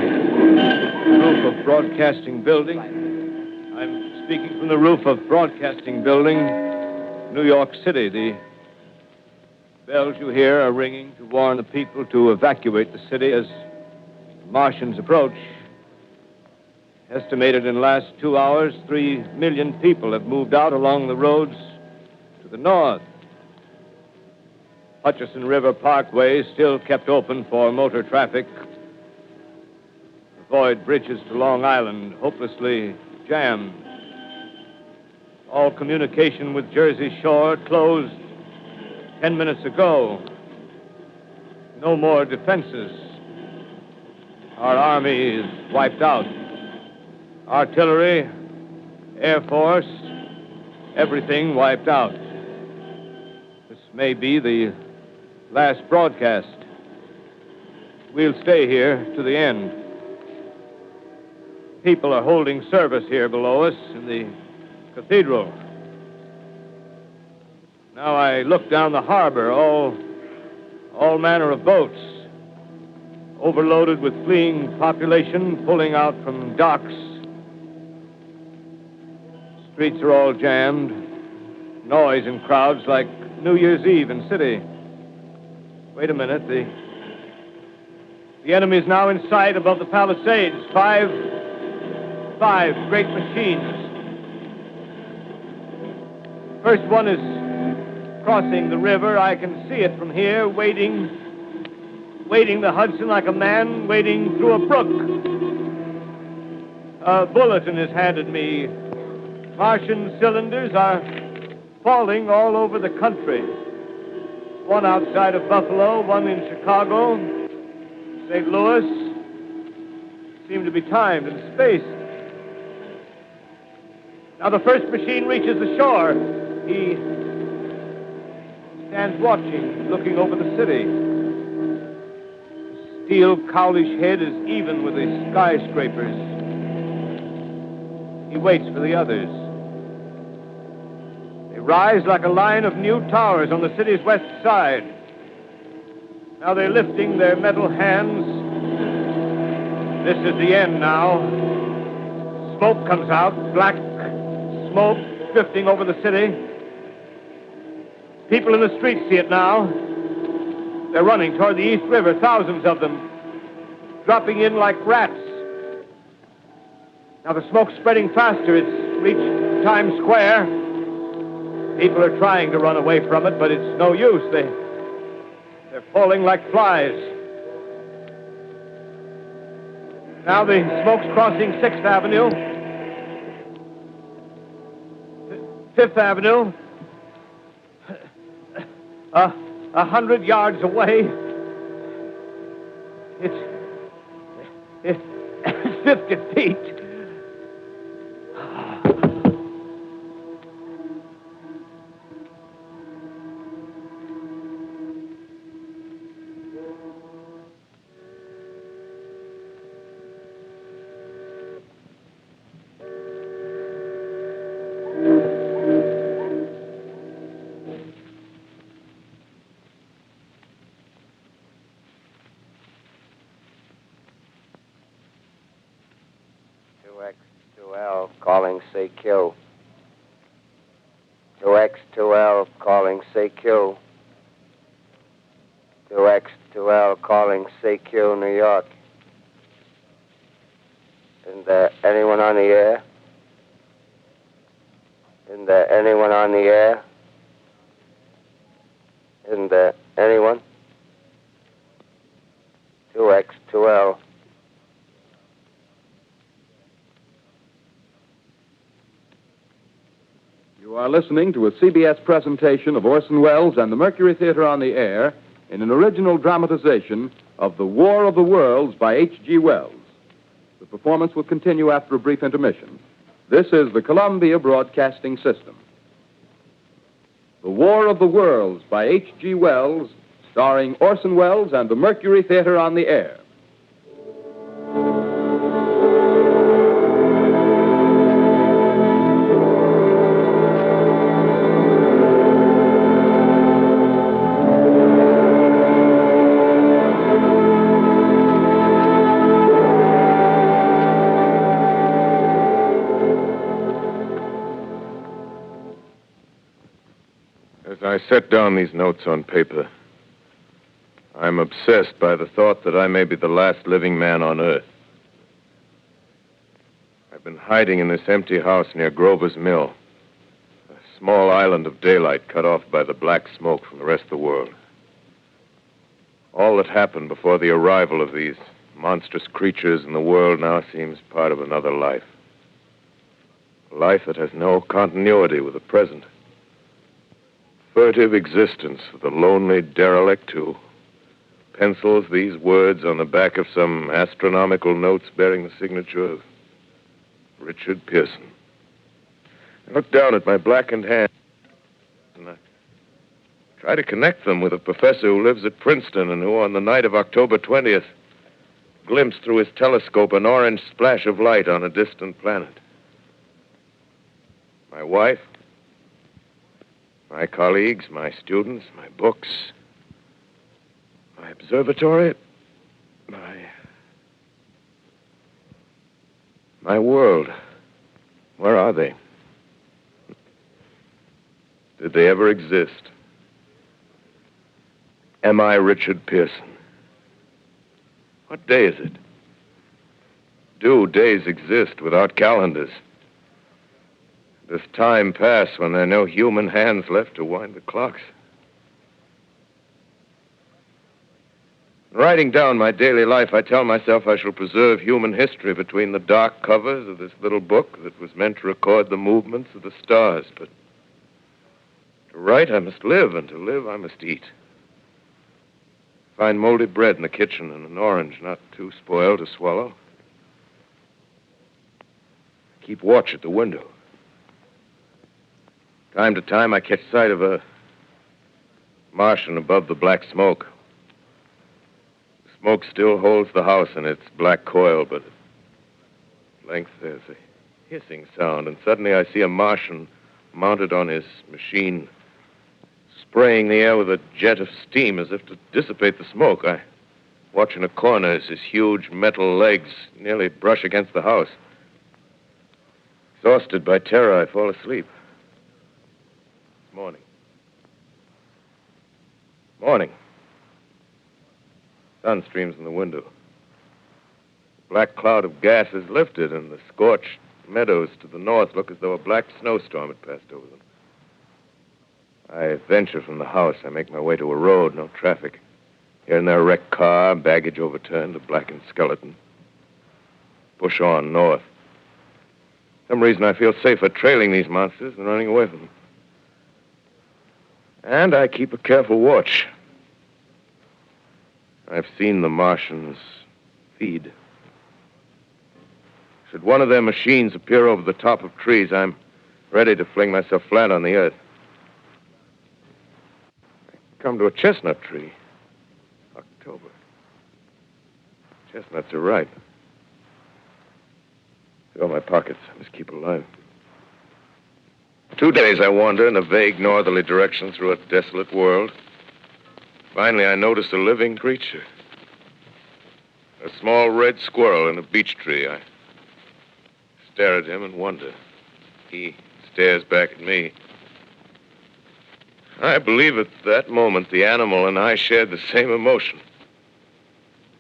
roof of Broadcasting Building. I'm speaking from the roof of Broadcasting Building, New York City. The bells you hear are ringing to warn the people to evacuate the city as the Martians approach. Estimated in the last 2 hours, 3 million people have moved out along the roads to the north. Hutchison River Parkway is still kept open for motor traffic. Avoid bridges to Long Island, hopelessly jammed. All communication with Jersey Shore closed 10 minutes ago. No more defenses. Our army is wiped out. Artillery, Air Force, everything wiped out. This may be the last broadcast. We'll stay here to the end. People are holding service here below us in the cathedral. Now I look down the harbor, all manner of boats, overloaded with fleeing population pulling out from docks. Streets are all jammed. Noise in crowds like New Year's Eve in city. Wait a minute. The enemy is now in sight above the Palisades. Five great machines. First one is crossing the river. I can see it from here, wading the Hudson like a man wading through a brook. A bulletin is handed me. Martian cylinders are falling all over the country. One outside of Buffalo, one in Chicago, St. Louis. Seem to be timed and spaced. Now the first machine reaches the shore. He stands watching, looking over the city. The steel cowlish head is even with the skyscrapers. He waits for the others. They rise like a line of new towers on the city's west side. Now they're lifting their metal hands. This is the end now. Smoke comes out, black smoke drifting over the city. People in the streets see it now. They're running toward the East River, thousands of them, dropping in like rats. Now the smoke's spreading faster. It's reached Times Square. People are trying to run away from it, but it's no use. They're falling like flies. Now the smoke's crossing 6th Avenue, 5th Avenue. 100 yards away. It's 50 feet. X2L calling CQ. 2X2L calling CQ. 2X2L calling CQ, New York. Isn't there anyone on the air? Isn't there anyone on the air? Isn't there anyone? 2X2L. You are listening to a CBS presentation of Orson Welles and the Mercury Theater on the Air in an original dramatization of The War of the Worlds by H.G. Wells. The performance will continue after a brief intermission. This is the Columbia Broadcasting System. The War of the Worlds by H.G. Wells, starring Orson Welles and the Mercury Theater on the Air. As I set down these notes on paper, I'm obsessed by the thought that I may be the last living man on Earth. I've been hiding in this empty house near Grover's Mill, a small island of daylight cut off by the black smoke from the rest of the world. All that happened before the arrival of these monstrous creatures in the world now seems part of another life. A life that has no continuity with the present. Furtive existence of the lonely derelict who pencils these words on the back of some astronomical notes bearing the signature of Richard Pearson. I look down at my blackened hands and I try to connect them with a professor who lives at Princeton and who, on the night of October 20th, glimpsed through his telescope an orange splash of light on a distant planet. My wife, my colleagues, my students, my books, my observatory, my world. Where are they? Did they ever exist? Am I Richard Pearson? What day is it? Do days exist without calendars? Does time pass when there are no human hands left to wind the clocks? Writing down my daily life, I tell myself I shall preserve human history between the dark covers of this little book that was meant to record the movements of the stars. But to write, I must live, and to live, I must eat. Find moldy bread in the kitchen and an orange not too spoiled to swallow. Keep watch at the window. Time to time, I catch sight of a Martian above the black smoke. The smoke still holds the house in its black coil, but at length there's a hissing sound, and suddenly I see a Martian mounted on his machine, spraying the air with a jet of steam as if to dissipate the smoke. I watch in a corner as his huge metal legs nearly brush against the house. Exhausted by terror, I fall asleep. Morning. Morning. Sun streams in the window. The black cloud of gas is lifted, and the scorched meadows to the north look as though a black snowstorm had passed over them. I venture from the house. I make my way to a road, no traffic. Here and there, a wrecked car, baggage overturned, a blackened skeleton. Push on north. For some reason, I feel safer trailing these monsters than running away from them. And I keep a careful watch. I've seen the Martians feed. Should one of their machines appear over the top of trees, I'm ready to fling myself flat on the earth. I come to a chestnut tree. October. Chestnuts are ripe. Fill my pockets. I must keep alive. 2 days I wander in a vague northerly direction through a desolate world. Finally, I notice a living creature. A small red squirrel in a beech tree. I stare at him and wonder. He stares back at me. I believe at that moment the animal and I shared the same emotion.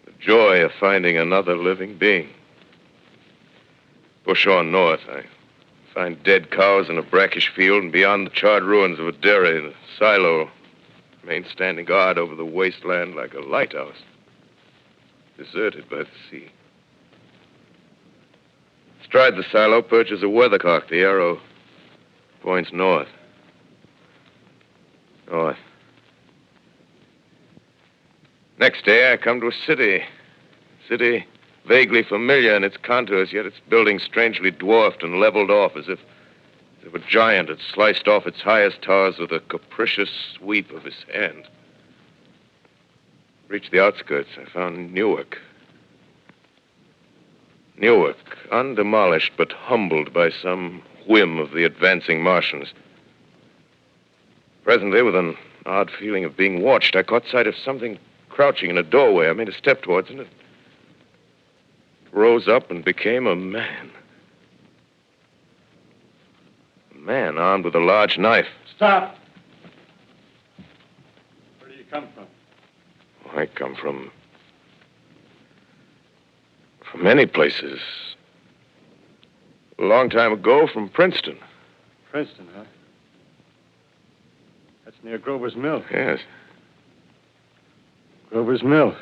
The joy of finding another living being. Push on north. I find dead cows in a brackish field, and beyond the charred ruins of a dairy, the silo remains standing guard over the wasteland like a lighthouse, deserted by the sea. Astride the silo perches a weathercock. The arrow points north. North. Next day, I come to a city. City vaguely familiar in its contours, yet its buildings strangely dwarfed and leveled off as if a giant had sliced off its highest towers with a capricious sweep of his hand. Reached the outskirts, I found Newark. Newark, undemolished but humbled by some whim of the advancing Martians. Presently, with an odd feeling of being watched, I caught sight of something crouching in a doorway. I made a step towards it, and it rose up and became a man. A man armed with a large knife. Stop! Where do you come from? I come from many places. A long time ago, from Princeton. Princeton, huh? That's near Grover's Mill. Yes. Grover's Mill.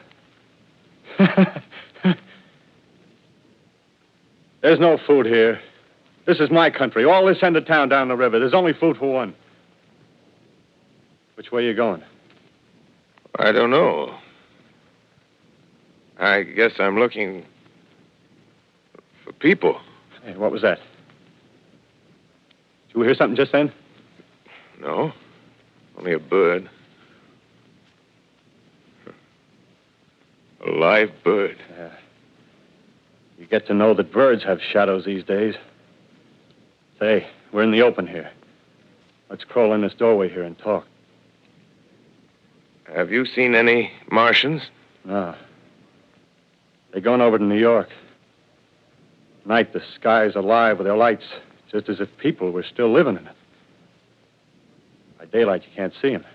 There's no food here. This is my country. All this end of town down the river. There's only food for one. Which way are you going? I don't know. I guess I'm looking for people. Hey, what was that? Did you hear something just then? No. Only a bird. A live bird. Yeah. You get to know that birds have shadows these days. Say, we're in the open here. Let's crawl in this doorway here and talk. Have you seen any Martians? No. They're going over to New York. Night, the sky's alive with their lights, just as if people were still living in it. By daylight, you can't see them.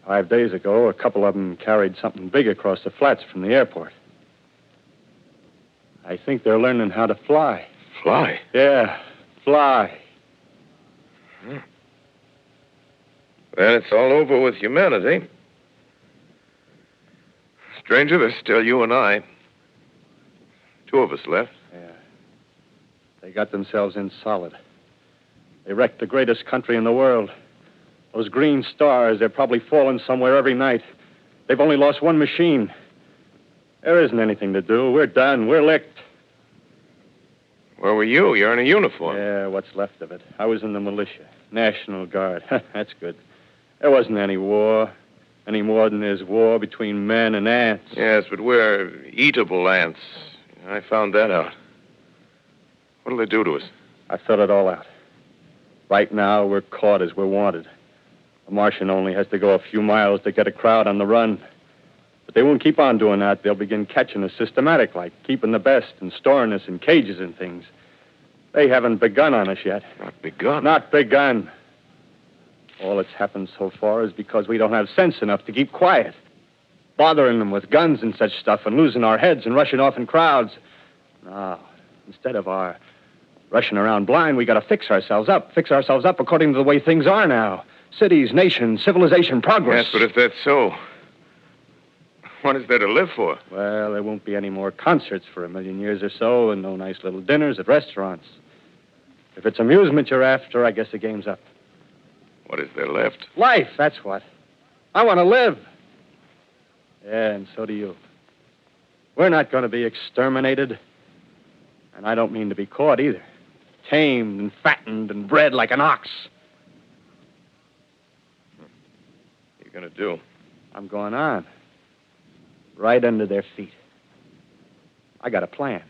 5 days ago, a couple of them carried something big across the flats from the airport. I think they're learning how to fly. Fly? Yeah, fly. Then it's all over with humanity. Stranger, there's still you and I. 2 of us left. Yeah. They got themselves in solid. They wrecked the greatest country in the world. Those green stars, they're probably falling somewhere every night. They've only lost one machine. There isn't anything to do. We're done. We're licked. Where were you? You're in a uniform. Yeah, what's left of it. I was in the militia. National Guard. That's good. There wasn't any war. Any more than there's war between men and ants. Yes, but we're eatable ants. I found that out. What'll they do to us? I thought it all out. Right now, we're caught as we're wanted. A Martian only has to go a few miles to get a crowd on the run. But they won't keep on doing that. They'll begin catching us systematic, like keeping the best and storing us in cages and things. They haven't begun on us yet. Not begun? Not begun. All that's happened so far is because we don't have sense enough to keep quiet. Bothering them with guns and such stuff and losing our heads and rushing off in crowds. No, instead of our rushing around blind, we got to fix ourselves up according to the way things are now. Cities, nations, civilization, progress. Yes, but if that's so, what is there to live for? Well, there won't be any more concerts for 1,000,000 years or so, and no nice little dinners at restaurants. If it's amusement you're after, I guess the game's up. What is there left? Life, that's what. I want to live. Yeah, and so do you. We're not going to be exterminated. And I don't mean to be caught either. Tamed and fattened and bred like an ox. What are you going to do? I'm going on. Right under their feet. I got a plan.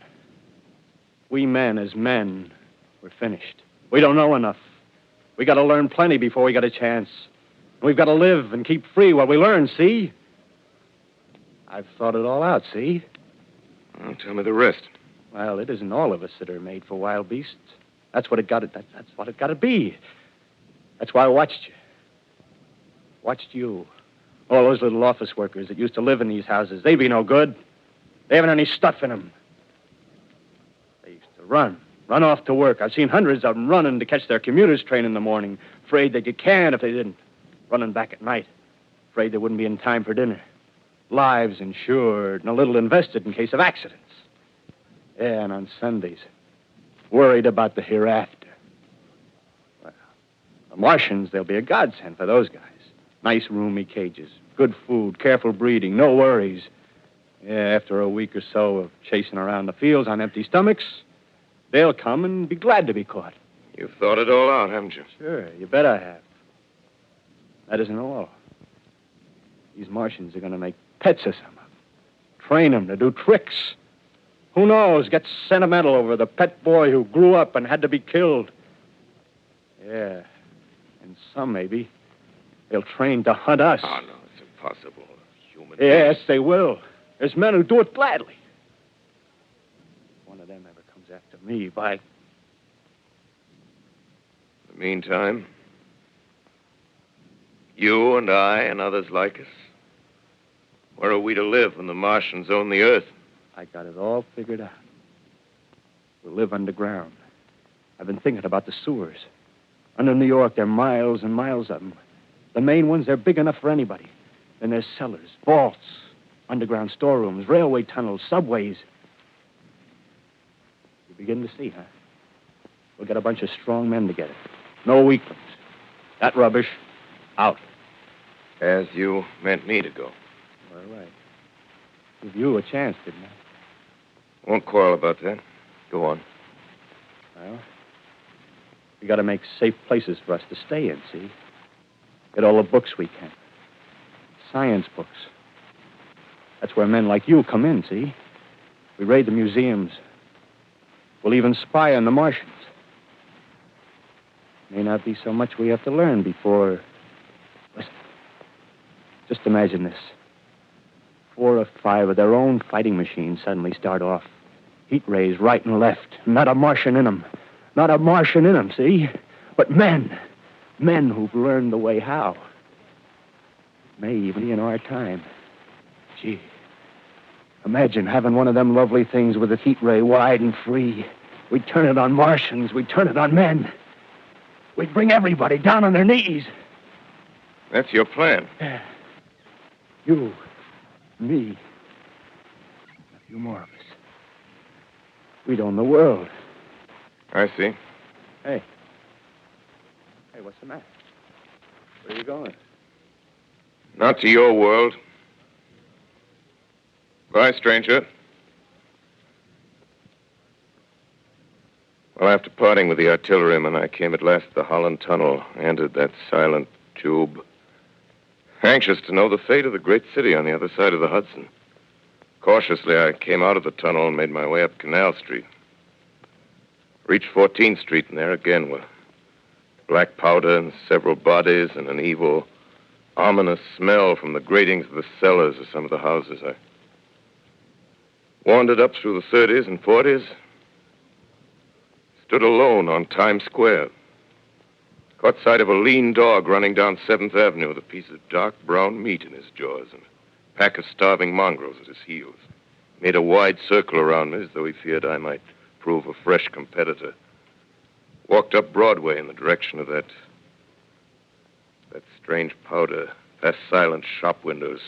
We men, as men, we're finished. We don't know enough. We got to learn plenty before we got a chance. We've got to live and keep free while we learn, see? I've thought it all out, see? Well, tell me the rest. Well, it isn't all of us that are made for wild beasts. That's what it got to. That's what it got to be. That's why I watched you. Watched you. All those little office workers that used to live in these houses. They be no good. They haven't any stuff in them. They used to run off to work. I've seen hundreds of them running to catch their commuter's train in the morning, afraid they'd get canned if they didn't. Running back at night, afraid they wouldn't be in time for dinner. Lives insured and a little invested in case of accidents. Yeah, and on Sundays, worried about the hereafter. Well, the Martians, they'll be a godsend for those guys. Nice, roomy cages, good food, careful breeding, no worries. Yeah, after a week or so of chasing around the fields on empty stomachs, they'll come and be glad to be caught. You've thought it all out, haven't you? Sure, you bet I have. That isn't all. These Martians are going to make pets of some of them. Train them to do tricks. Who knows, get sentimental over the pet boy who grew up and had to be killed. Yeah, and some maybe, they'll train to hunt us. Oh, no, it's impossible. Human Yes, beings. they will. There's men who do it gladly. If one of them ever comes after me, by... In the meantime, you and I and others like us, where are we to live when the Martians own the Earth? I got it all figured out. We'll live underground. I've been thinking about the sewers. Under New York, there are miles and miles of them. The main ones, they're big enough for anybody. Then there's cellars, vaults, underground storerooms, railway tunnels, subways. You begin to see, huh? We'll get a bunch of strong men together. No weaklings. That rubbish, out. As you meant me to go. All right. Give you a chance, didn't I? Won't quarrel about that. Go on. Well, we got to make safe places for us to stay in, see? Get all the books we can. Science books. That's where men like you come in, see? We raid the museums. We'll even spy on the Martians. May not be so much we have to learn before... Listen. Just imagine this. 4 or 5 of their own fighting machines suddenly start off. Heat rays right and left. Not a Martian in them. Not a Martian in them, see? But men. Men who've learned the way how. May even be in our time. Gee. Imagine having one of them lovely things with a heat ray wide and free. We'd turn it on Martians. We'd turn it on men. We'd bring everybody down on their knees. That's your plan. Yeah. You, me, a few more of us. We'd own the world. I see. Hey. Hey, what's the matter? Where are you going? Not to your world. Bye, stranger. Well, after parting with the artilleryman, I came at last to the Holland Tunnel, entered that silent tube, anxious to know the fate of the great city on the other side of the Hudson. Cautiously, I came out of the tunnel and made my way up Canal Street. Reached 14th Street, and there again were black powder and several bodies and an evil, ominous smell from the gratings of the cellars of some of the houses. I wandered up through the 30s and 40s, stood alone on Times Square, caught sight of a lean dog running down 7th Avenue with a piece of dark brown meat in his jaws and a pack of starving mongrels at his heels. Made a wide circle around me as though he feared I might prove a fresh competitor. Walked up Broadway in the direction of that strange powder, past silent shop windows,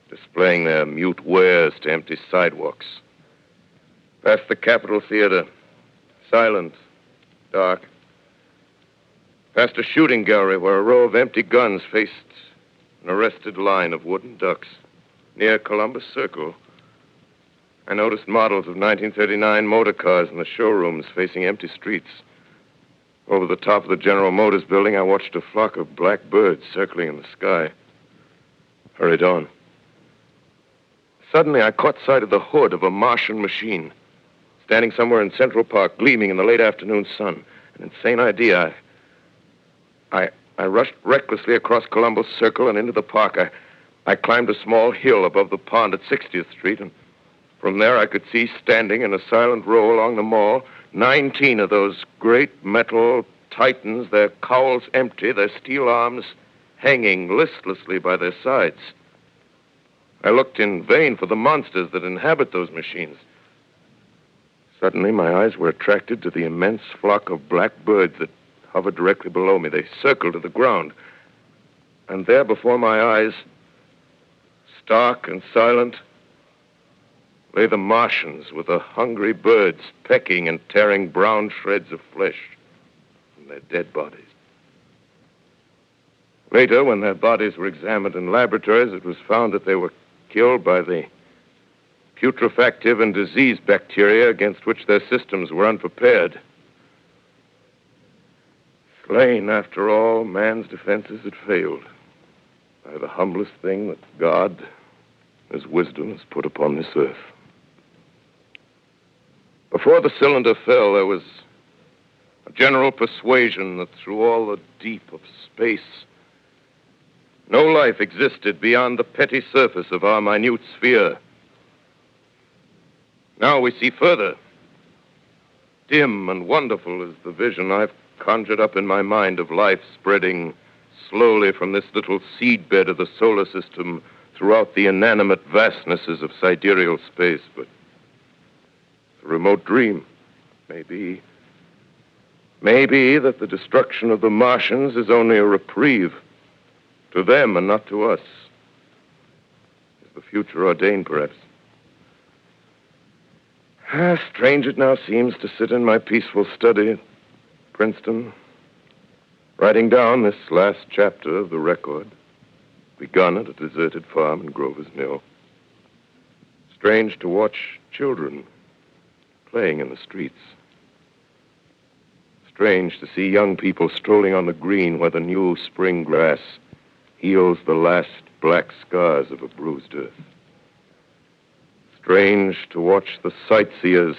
displaying their mute wares to empty sidewalks. Past the Capitol Theater, silent, dark. Past a shooting gallery where a row of empty guns faced an arrested line of wooden ducks. Near Columbus Circle, I noticed models of 1939 motor cars in the showrooms facing empty streets. Over the top of the General Motors building, I watched a flock of black birds circling in the sky. Hurried on. Suddenly, I caught sight of the hood of a Martian machine, standing somewhere in Central Park, gleaming in the late afternoon sun. An insane idea. I rushed recklessly across Columbus Circle and into the park. I climbed a small hill above the pond at 60th Street, and from there I could see standing in a silent row along the mall 19 of those great metal titans, their cowls empty, their steel arms hanging listlessly by their sides. I looked in vain for the monsters that inhabit those machines. Suddenly, my eyes were attracted to the immense flock of black birds that hovered directly below me. They circled to the ground. And there before my eyes, stark and silent, lay the Martians with the hungry birds pecking and tearing brown shreds of flesh from their dead bodies. Later, when their bodies were examined in laboratories, it was found that they were killed by the putrefactive and disease bacteria against which their systems were unprepared. Slain, after all, man's defenses had failed by the humblest thing that God, His wisdom, has put upon this earth. Before the cylinder fell, there was a general persuasion that through all the deep of space, no life existed beyond the petty surface of our minute sphere. Now we see further. Dim and wonderful is the vision I've conjured up in my mind of life spreading slowly from this little seedbed of the solar system throughout the inanimate vastnesses of sidereal space. But it's a remote dream. Maybe that the destruction of the Martians is only a reprieve to them and not to us. Is the future ordained, perhaps? Strange it now seems to sit in my peaceful study at Princeton, writing down this last chapter of the record, begun at a deserted farm in Grover's Mill. Strange to watch children playing in the streets. Strange to see young people strolling on the green where the new spring grass heals the last black scars of a bruised earth. Strange to watch the sightseers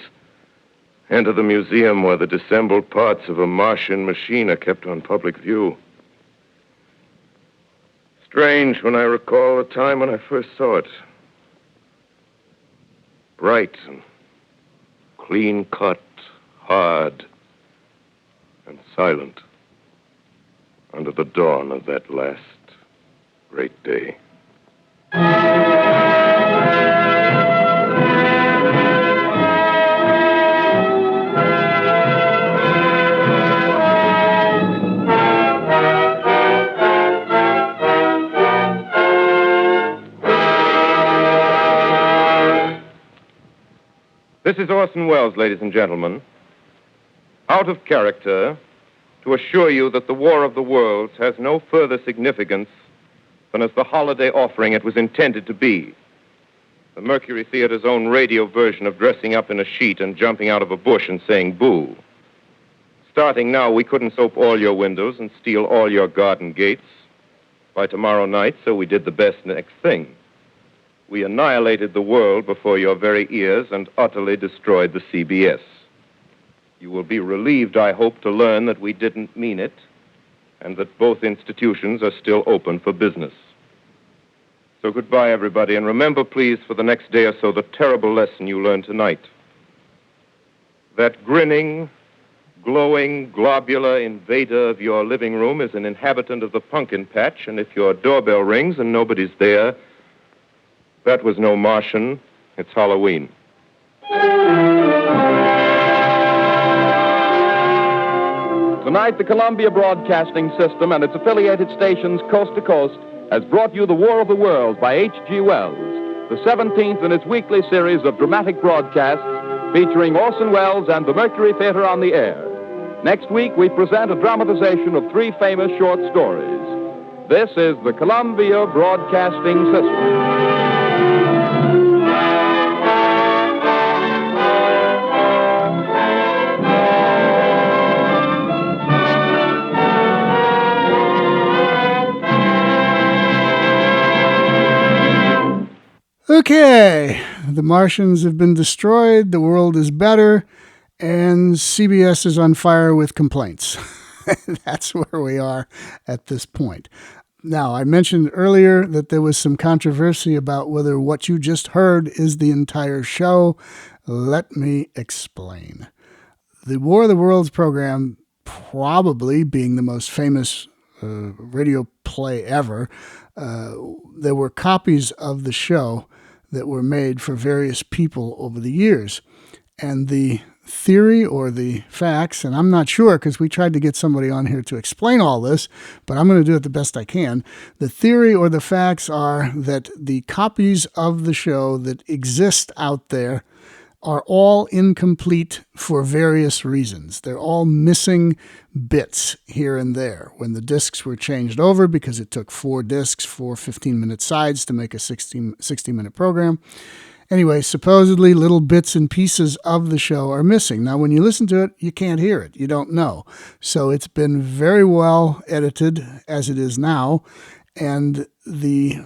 enter the museum where the dissembled parts of a Martian machine are kept on public view. Strange when I recall the time when I first saw it. Bright and clean cut, hard and silent under the dawn of that last great day. This is Orson Welles, ladies and gentlemen. Out of character, to assure you that the War of the Worlds has no further significance than as the holiday offering it was intended to be. The Mercury Theater's own radio version of dressing up in a sheet and jumping out of a bush and saying boo. Starting now, we couldn't soap all your windows and steal all your garden gates by tomorrow night, so we did the best next thing. We annihilated the world before your very ears and utterly destroyed the CBS. You will be relieved, I hope, to learn that we didn't mean it and that both institutions are still open for business. So goodbye, everybody, and remember, please, for the next day or so, the terrible lesson you learned tonight. That grinning, glowing, globular invader of your living room is an inhabitant of the pumpkin patch, and if your doorbell rings and nobody's there, that was no Martian. It's Halloween. Tonight, the Columbia Broadcasting System and its affiliated stations coast to coast has brought you The War of the Worlds by H.G. Wells, the 17th in its weekly series of dramatic broadcasts featuring Orson Welles and the Mercury Theater on the air. Next week, we present a dramatization of 3 famous short stories. This is the Columbia Broadcasting System. Okay, the Martians have been destroyed, the world is better, and CBS is on fire with complaints. That's where we are at this point. Now, I mentioned earlier that there was some controversy about whether what you just heard is the entire show. Let me explain. The War of the Worlds program, probably being the most famous radio play ever, there were copies of the show that were made for various people over the years. And the theory or the facts, and I'm not sure because we tried to get somebody on here to explain all this, but I'm going to do it the best I can. The theory or the facts are that the copies of the show that exist out there are all incomplete for various reasons. They're all missing bits here and there. When the discs were changed over, because it took 4 discs, 4 15-minute sides to make a 60-minute program. Anyway, supposedly little bits and pieces of the show are missing. Now, when you listen to it, you can't hear it. You don't know. So it's been very well edited as it is now. And the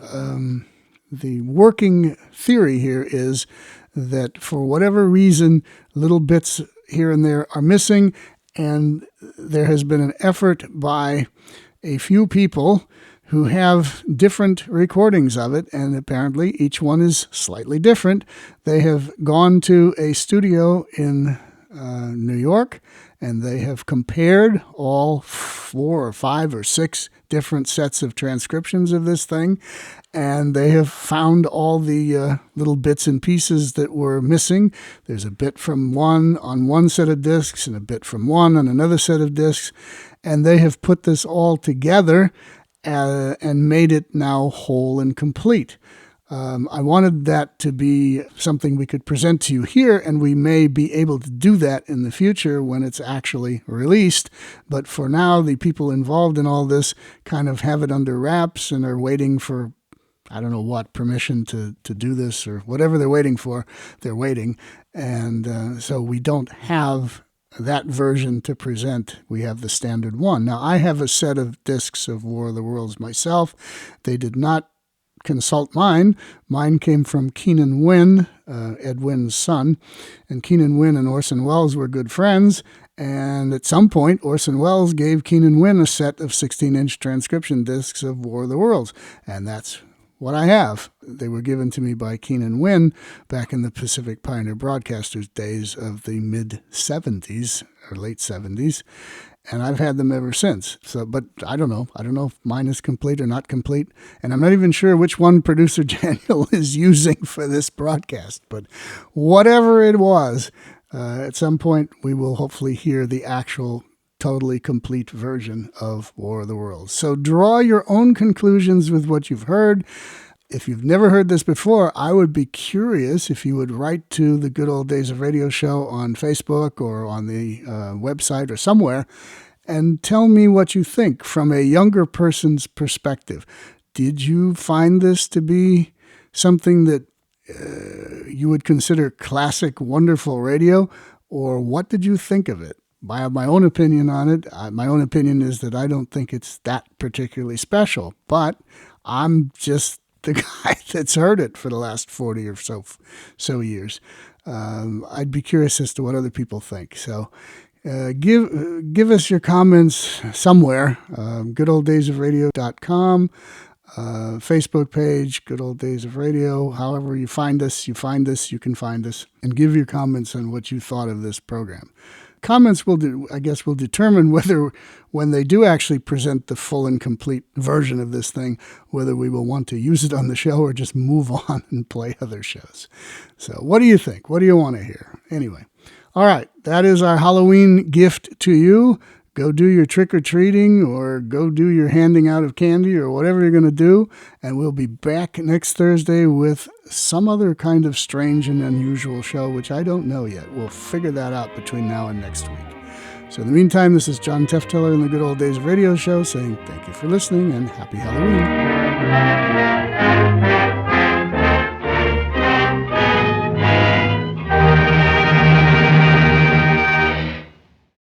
working theory here is that for whatever reason, little bits here and there are missing, and there has been an effort by a few people who have different recordings of it, and apparently each one is slightly different. They have gone to a studio in New York, and they have compared all 4 or 5 or 6 different sets of transcriptions of this thing, and they have found all the little bits and pieces that were missing. There's a bit from one on one set of discs and a bit from one on another set of discs, and they have put this all together and made it now whole and complete. I wanted that to be something we could present to you here, and we may be able to do that in the future when it's actually released. But for now, the people involved in all this kind of have it under wraps and are waiting for, I don't know what, permission to do this or whatever they're waiting for. They're waiting. And so we don't have that version to present. We have the standard one. Now, I have a set of discs of War of the Worlds myself. They did not consult mine. Mine came from Keenan Wynn, Ed Wynn's son, and Keenan Wynn and Orson Welles were good friends, and at some point Orson Welles gave Keenan Wynn a set of 16-inch transcription discs of War of the Worlds, and that's what I have. They were given to me by Keenan Wynn back in the Pacific Pioneer Broadcasters days of the mid-'70s or late 70s, and I've had them ever since. So, but I don't know. I don't know if mine is complete or not complete, and I'm not even sure which one producer Daniel is using for this broadcast. But whatever it was, at some point we will hopefully hear the actual totally complete version of War of the Worlds. So draw your own conclusions with what you've heard. If you've never heard this before, I would be curious if you would write to the Good Old Days of Radio show on Facebook or on the website or somewhere and tell me what you think from a younger person's perspective. Did you find this to be something that you would consider classic, wonderful radio, or what did you think of it? I have my own opinion on it. My own opinion is that I don't think it's that particularly special, but I'm just the guy that's heard it for the last 40 or so years. I'd be curious as to what other people think. So give us your comments somewhere. GoodOldDaysOfRadio.com. Facebook page, Good Old Days of Radio. However you find us, you can find us, and give your comments on what you thought of this program. Comments will determine whether, when they do actually present the full and complete version of this thing, whether we will want to use it on the show or just move on and play other shows. So what do you think? What do you want to hear? Anyway, all right, that is our Halloween gift to you. Go do your trick-or-treating or go do your handing out of candy or whatever you're going to do. And we'll be back next Thursday with some other kind of strange and unusual show, which I don't know yet. We'll figure that out between now and next week. So in the meantime, this is John Tefteller in the Good Old Days of Radio show saying thank you for listening and happy Halloween.